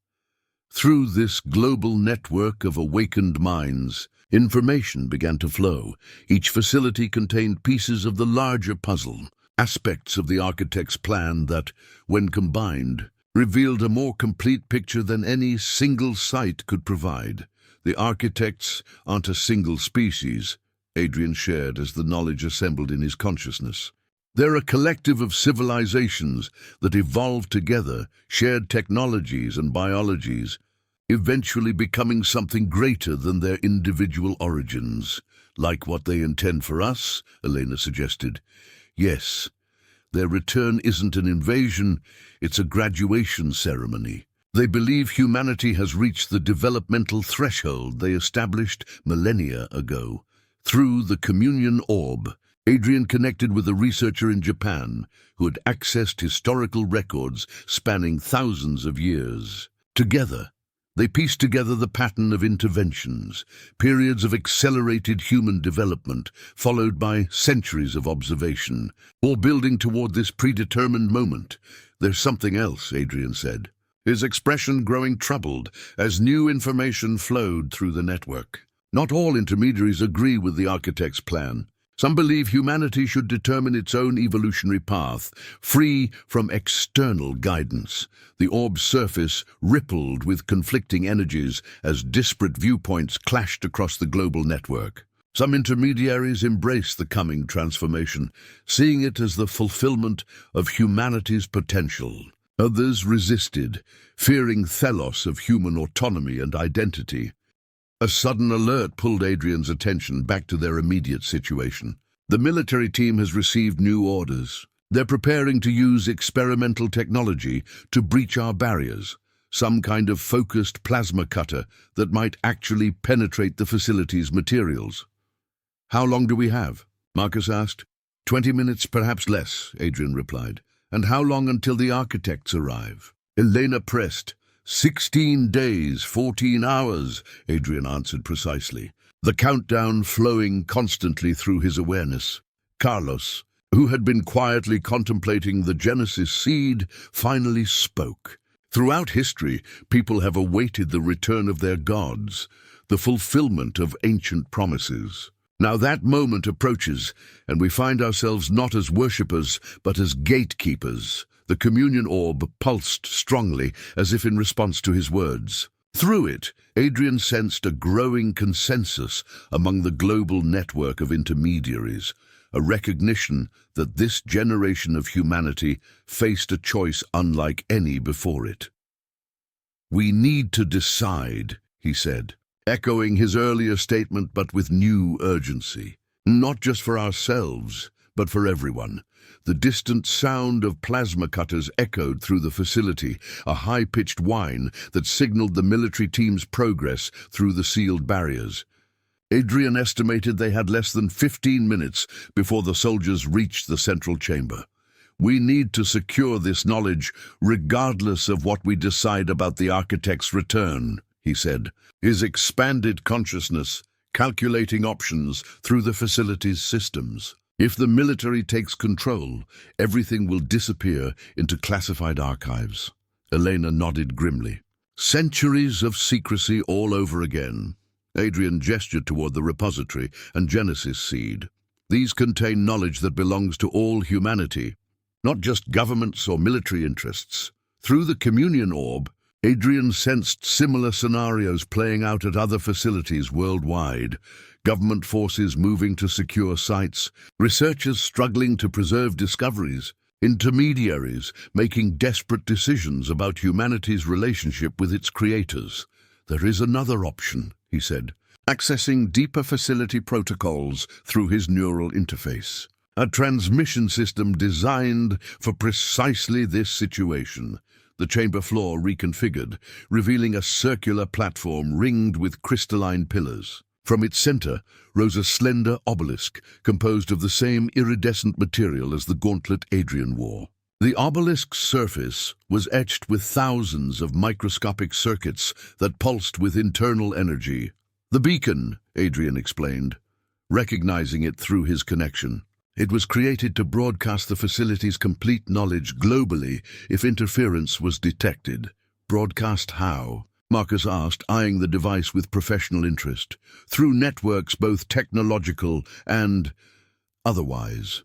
A: Through this global network of awakened minds, information began to flow. Each facility contained pieces of the larger puzzle, aspects of the architect's plan that, when combined, revealed a more complete picture than any single site could provide. The architects aren't a single species, Adrian shared as the knowledge assembled in his consciousness. They're a collective of civilizations that evolved together, shared technologies and biologies, eventually becoming something greater than their individual origins. Like what they intend for us, Elena suggested. Yes, their return isn't an invasion, it's a graduation ceremony. They believe humanity has reached the developmental threshold they established millennia ago. Through the communion orb, Adrian connected with a researcher in Japan who had accessed historical records spanning thousands of years. Together, they pieced together the pattern of interventions, periods of accelerated human development, followed by centuries of observation, all building toward this predetermined moment. "There's something else," Adrian said, his expression growing troubled as new information flowed through the network. "Not all intermediaries agree with the architect's plan. Some believe humanity should determine its own evolutionary path, free from external guidance." The orb's surface rippled with conflicting energies as disparate viewpoints clashed across the global network. Some intermediaries embraced the coming transformation, seeing it as the fulfillment of humanity's potential. Others resisted, fearing telos of human autonomy and identity. A sudden alert pulled Adrian's attention back to their immediate situation. The military team has received new orders. They're preparing to use experimental technology to breach our barriers. some kind of focused plasma cutter that might actually penetrate the facility's materials. "How long do we have?" Marcus asked. 20 minutes, perhaps less, Adrian replied. "And how long until the architects arrive?" Elena pressed. 16 days, 14 hours, Adrian answered precisely, the countdown flowing constantly through his awareness. Carlos, who had been quietly contemplating the Genesis seed, finally spoke. Throughout history, people have awaited the return of their gods, the fulfillment of ancient promises. Now that moment approaches, and we find ourselves not as worshippers, but as gatekeepers. The communion orb pulsed strongly, as if in response to his words. Through it, Adrian sensed a growing consensus among the global network of intermediaries, a recognition that this generation of humanity faced a choice unlike any before it. "We need to decide," he said, echoing his earlier statement but with new urgency. "Not just for ourselves, but for everyone." The distant sound of plasma cutters echoed through the facility, a high-pitched whine that signaled the military team's progress through the sealed barriers. Adrian estimated they had less than 15 minutes before the soldiers reached the central chamber. "We need to secure this knowledge regardless of what we decide about the architect's return," he said, his expanded consciousness calculating options through the facility's systems. "If the military takes control, everything will disappear into classified archives." Elena nodded grimly. "Centuries of secrecy all over again." Adrian gestured toward the repository and Genesis seed. "These contain knowledge that belongs to all humanity, not just governments or military interests." Through the communion orb, Adrian sensed similar scenarios playing out at other facilities worldwide. Government forces moving to secure sites, researchers struggling to preserve discoveries, intermediaries making desperate decisions about humanity's relationship with its creators. "There is another option," he said, accessing deeper facility protocols through his neural interface. A transmission system designed for precisely this situation. The chamber floor reconfigured, revealing a circular platform ringed with crystalline pillars. From its center rose a slender obelisk composed of the same iridescent material as the gauntlet Adrian wore. The obelisk's surface was etched with thousands of microscopic circuits that pulsed with internal energy. "The beacon," Adrian explained, recognizing it through his connection. "It was created to broadcast the facility's complete knowledge globally if interference was detected." "Broadcast how?" Marcus asked, eyeing the device with professional interest. "Through networks both technological and otherwise."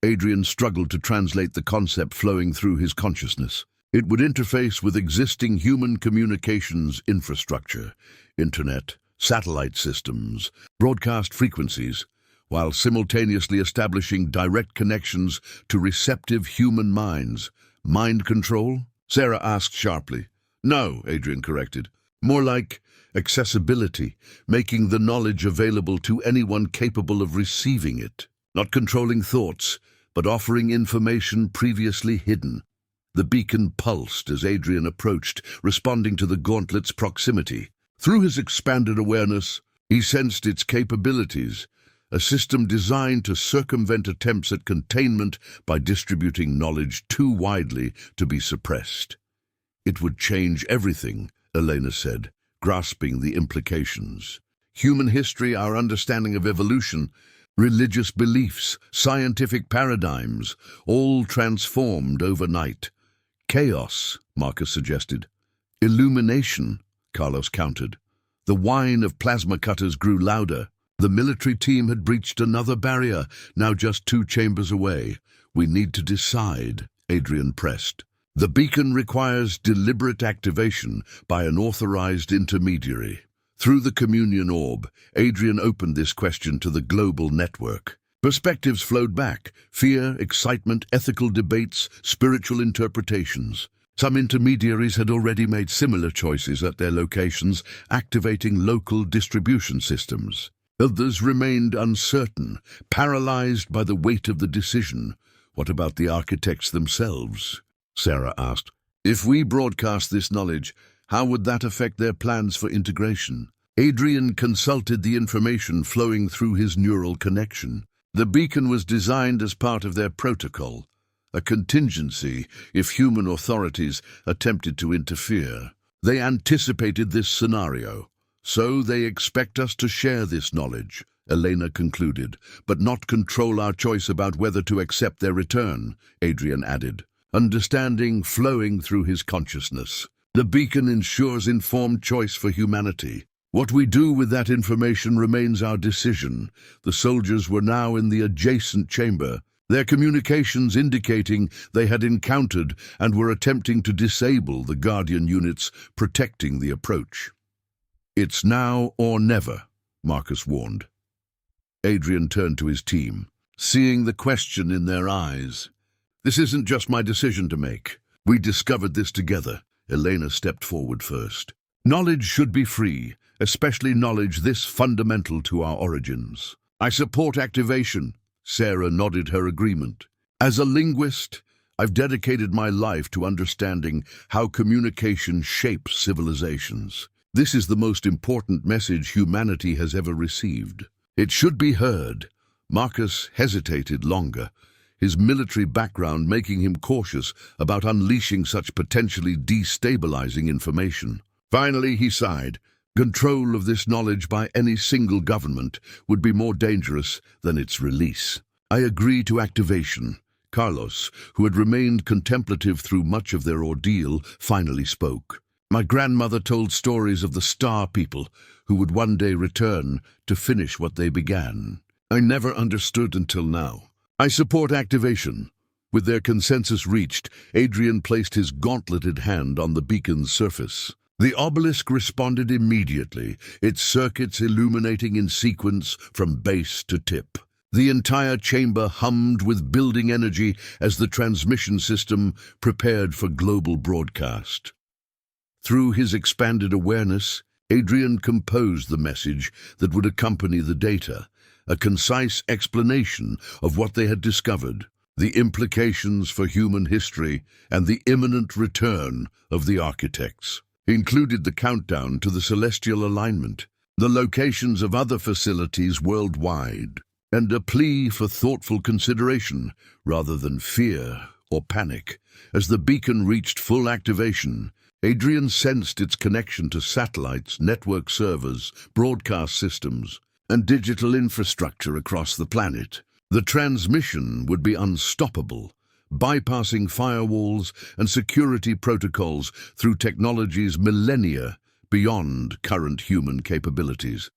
A: Adrian struggled to translate the concept flowing through his consciousness. It would interface with existing human communications infrastructure, internet, satellite systems, broadcast frequencies, while simultaneously establishing direct connections to receptive human minds. "Mind control?" Sarah asked sharply. "No," Adrian corrected. "More like accessibility, making the knowledge available to anyone capable of receiving it. Not controlling thoughts, but offering information previously hidden." The beacon pulsed as Adrian approached, responding to the gauntlet's proximity. Through his expanded awareness, he sensed its capabilities, a system designed to circumvent attempts at containment by distributing knowledge too widely to be suppressed. "It would change everything," Elena said, grasping the implications. "Human history, our understanding of evolution, religious beliefs, scientific paradigms, all transformed overnight." "Chaos," Marcus suggested. "Illumination," Carlos countered. The whine of plasma cutters grew louder. The military team had breached another barrier, now just 2 chambers away. "We need to decide," Adrian pressed. "The beacon requires deliberate activation by an authorized intermediary." Through the communion orb, Adrian opened this question to the global network. Perspectives flowed back: fear, excitement, ethical debates, spiritual interpretations. Some intermediaries had already made similar choices at their locations, activating local distribution systems. Others remained uncertain, paralyzed by the weight of the decision. "What about the architects themselves?" Sarah asked. If we broadcast this knowledge, how would that affect their plans for integration? Adrian consulted the information flowing through his neural connection. The beacon was designed as part of their protocol, a contingency if human authorities attempted to interfere. They anticipated this scenario, so they expect us to share this knowledge, Elena concluded, but not control our choice about whether to accept their return, Adrian added, understanding flowing through his consciousness. The beacon ensures informed choice for humanity. What we do with that information remains our decision. The soldiers were now in the adjacent chamber, their communications indicating they had encountered and were attempting to disable the Guardian units protecting the approach. "It's now or never," Marcus warned. Adrian turned to his team, seeing the question in their eyes. "This isn't just my decision to make. We discovered this together." Elena stepped forward first. "Knowledge should be free, especially knowledge this fundamental to our origins." "I support activation." Sarah nodded her agreement. "As a linguist, I've dedicated my life to understanding how communication shapes civilizations. This is the most important message humanity has ever received. It should be heard." Marcus hesitated longer, his military background making him cautious about unleashing such potentially destabilizing information. Finally, he sighed. Control of this knowledge by any single government would be more dangerous than its release. "I agree to activation." Carlos, who had remained contemplative through much of their ordeal, finally spoke. "My grandmother told stories of the Star People who would one day return to finish what they began. I never understood until now. I support activation." With their consensus reached, Adrian placed his gauntleted hand on the beacon's surface. The obelisk responded immediately, its circuits illuminating in sequence from base to tip. The entire chamber hummed with building energy as the transmission system prepared for global broadcast. Through his expanded awareness, Adrian composed the message that would accompany the data, a concise explanation of what they had discovered, the implications for human history, and the imminent return of the architects. Included the countdown to the celestial alignment, the locations of other facilities worldwide, and a plea for thoughtful consideration rather than fear or panic. As the beacon reached full activation, Adrian sensed its connection to satellites, network servers, broadcast systems, and digital infrastructure across the planet. The transmission would be unstoppable, bypassing firewalls and security protocols through technologies millennia beyond current human capabilities.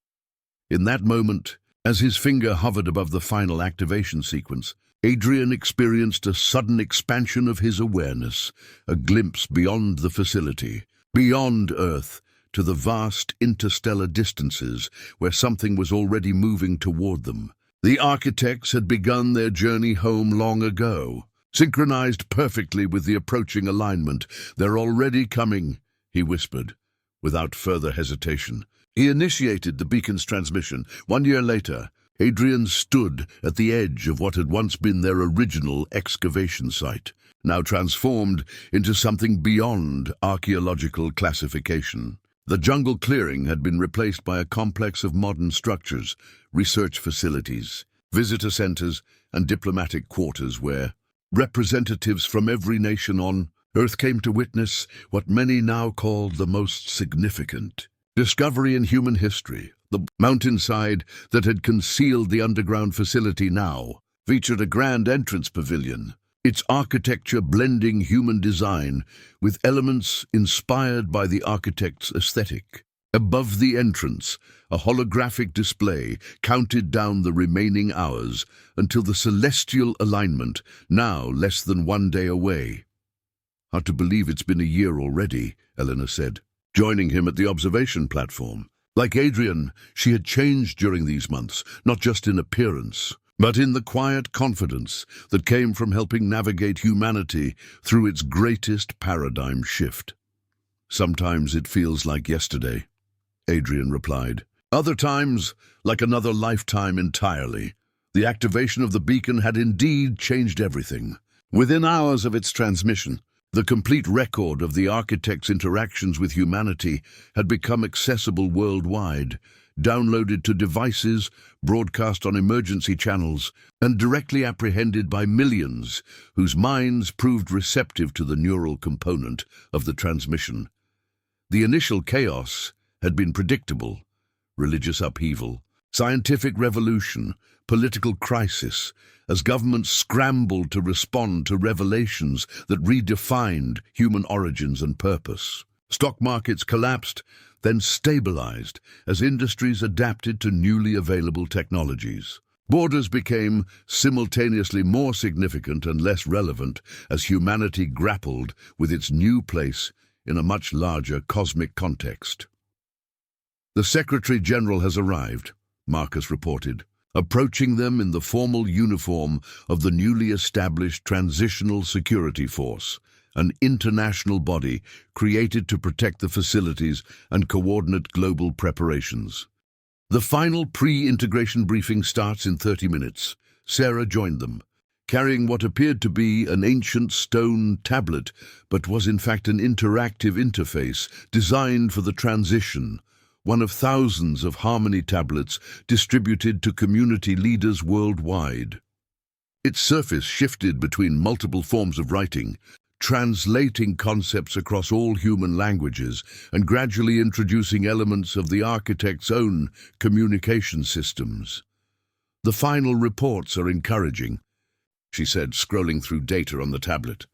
A: In that moment, as his finger hovered above the final activation sequence, Adrian experienced a sudden expansion of his awareness, a glimpse beyond the facility, beyond Earth, to the vast interstellar distances where something was already moving toward them. The architects had begun their journey home long ago, synchronized perfectly with the approaching alignment. "They're already coming," he whispered, without further hesitation. He initiated the beacon's transmission. 1 year later, Adrian stood at the edge of what had once been their original excavation site, now transformed into something beyond archaeological classification. The jungle clearing had been replaced by a complex of modern structures, research facilities, visitor centers, and diplomatic quarters where representatives from every nation on Earth came to witness what many now called the most significant discovery in human history. The mountainside that had concealed the underground facility now featured a grand entrance pavilion, its architecture blending human design with elements inspired by the architect's aesthetic. Above the entrance, a holographic display counted down the remaining hours until the celestial alignment, now less than 1 day away. "Hard to believe it's been a year already," Eleanor said, joining him at the observation platform. Like Adrian, she had changed during these months, not just in appearance, but in the quiet confidence that came from helping navigate humanity through its greatest paradigm shift. "Sometimes it feels like yesterday," Adrian replied. "Other times, like another lifetime entirely." The activation of the beacon had indeed changed everything. Within hours of its transmission, The complete record of the architect's interactions with humanity had become accessible worldwide, downloaded to devices, broadcast on emergency channels, and directly apprehended by millions whose minds proved receptive to the neural component of the transmission. The initial chaos had been predictable: religious upheaval, scientific revolution, political crisis, as governments scrambled to respond to revelations that redefined human origins and purpose. Stock markets collapsed, then stabilized as industries adapted to newly available technologies. Borders became simultaneously more significant and less relevant as humanity grappled with its new place in a much larger cosmic context. "The Secretary-General has arrived," Marcus reported, approaching them in the formal uniform of the newly established Transitional Security Force, an international body created to protect the facilities and coordinate global preparations. The final pre-integration briefing starts in 30 minutes. Sarah joined them, carrying what appeared to be an ancient stone tablet, but was in fact an interactive interface designed for the transition, one of thousands of Harmony tablets distributed to community leaders worldwide. Its surface shifted between multiple forms of writing, translating concepts across all human languages and gradually introducing elements of the architect's own communication systems. "The final reports are encouraging," she said, scrolling through data on the tablet.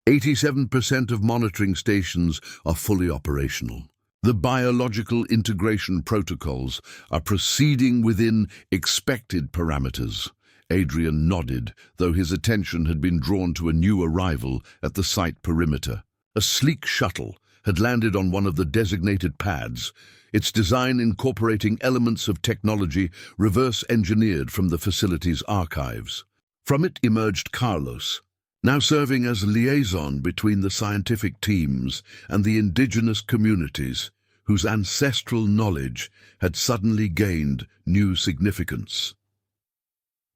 A: 87% of monitoring stations are fully operational. The biological integration protocols are proceeding within expected parameters. Adrian nodded, though his attention had been drawn to a new arrival at the site perimeter. A sleek shuttle had landed on one of the designated pads, its design incorporating elements of technology reverse-engineered from the facility's archives. From it emerged Carlos, now serving as a liaison between the scientific teams and the indigenous communities whose ancestral knowledge had suddenly gained new significance.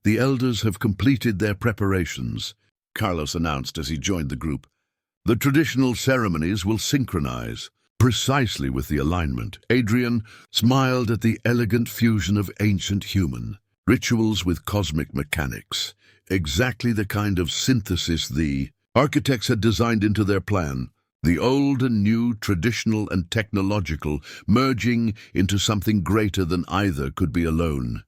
A: "The elders have completed their preparations," Carlos announced as he joined the group. "The traditional ceremonies will synchronize precisely with the alignment." Adrian smiled at the elegant fusion of ancient human rituals with cosmic mechanics, exactly the kind of synthesis the architects had designed into their plan, the old and new, traditional and technological, merging into something greater than either could be alone.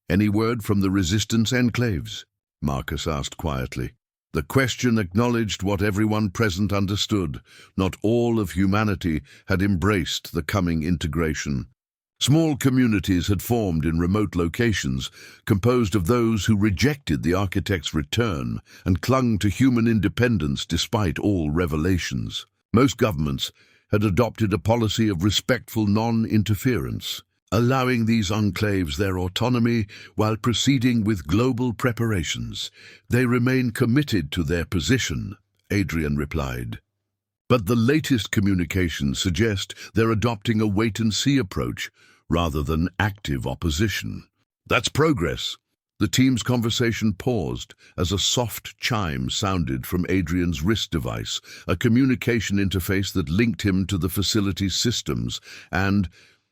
A: "Any word from the resistance enclaves?" Marcus asked quietly. The question acknowledged what everyone present understood. Not all of humanity had embraced the coming integration. Small communities had formed in remote locations, composed of those who rejected the architect's return and clung to human independence despite all revelations. Most governments had adopted a policy of respectful non-interference, allowing these enclaves their autonomy while proceeding with global preparations. "They remain committed to their position," Adrian replied. "But the latest communications suggest they're adopting a wait-and-see approach rather than active opposition." "That's progress." The team's conversation paused as a soft chime sounded from Adrian's wrist device, a communication interface that linked him to the facility's systems and,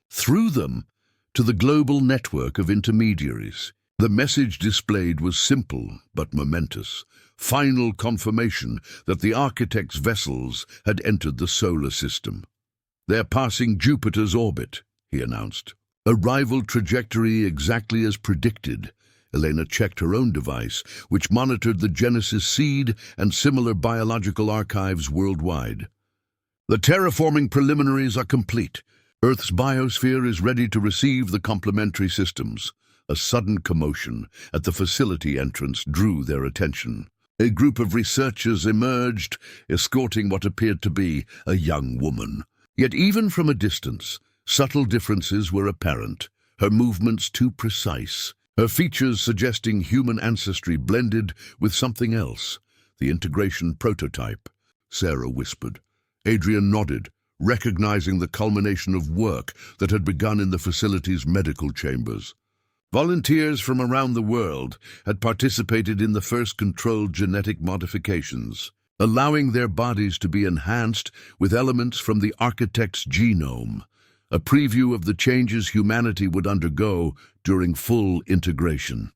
A: through them, to the global network of intermediaries. The message displayed was simple but momentous: final confirmation that the architect's vessels had entered the solar system. "They're passing Jupiter's orbit," he announced. "Arrival trajectory exactly as predicted." Elena checked her own device, which monitored the Genesis seed and similar biological archives worldwide. "The terraforming preliminaries are complete. Earth's biosphere is ready to receive the complementary systems." A sudden commotion at the facility entrance drew their attention. A group of researchers emerged, escorting what appeared to be a young woman. Yet even from a distance, subtle differences were apparent, her movements too precise, her features suggesting human ancestry blended with something else. "The integration prototype," Sarah whispered. Adrian nodded, recognizing the culmination of work that had begun in the facility's medical chambers. Volunteers from around the world had participated in the first controlled genetic modifications. allowing their bodies to be enhanced with elements from the architect's genome, a preview of the changes humanity would undergo during full integration.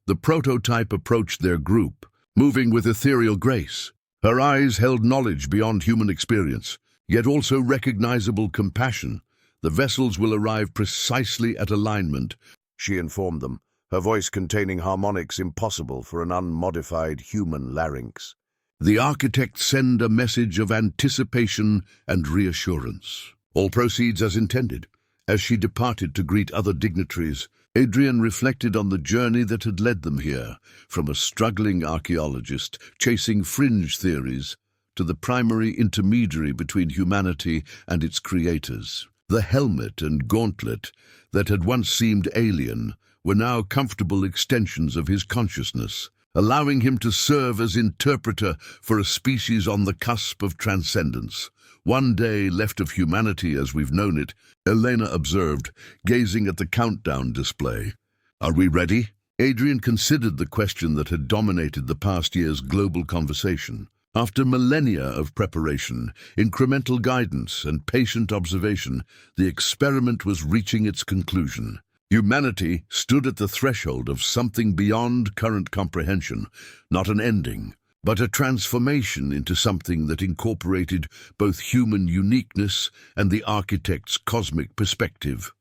A: The prototype approached their group, moving with ethereal grace. Her eyes held knowledge beyond human experience, yet also recognizable compassion. "The vessels will arrive precisely at alignment," she informed them, her voice containing harmonics impossible for an unmodified human larynx. The architect sent a message of anticipation and reassurance. All proceeds as intended. As she departed to greet other dignitaries, Adrian reflected on the journey that had led them here, from a struggling archaeologist chasing fringe theories to the primary intermediary between humanity and its creators. The helmet and gauntlet that had once seemed alien were now comfortable extensions of his consciousness, allowing him to serve as interpreter for a species on the cusp of transcendence. "One day left of humanity as we've known it," Elena observed, gazing at the countdown display. "Are we ready?" Adrian considered the question that had dominated the past year's global conversation. After millennia of preparation, incremental guidance, and patient observation, the experiment was reaching its conclusion. Humanity stood at the threshold of something beyond current comprehension, not an ending, but a transformation into something that incorporated both human uniqueness and the architect's cosmic perspective.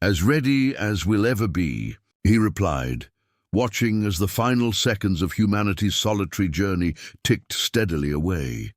A: "As ready as we'll ever be," he replied, watching as the final seconds of humanity's solitary journey ticked steadily away.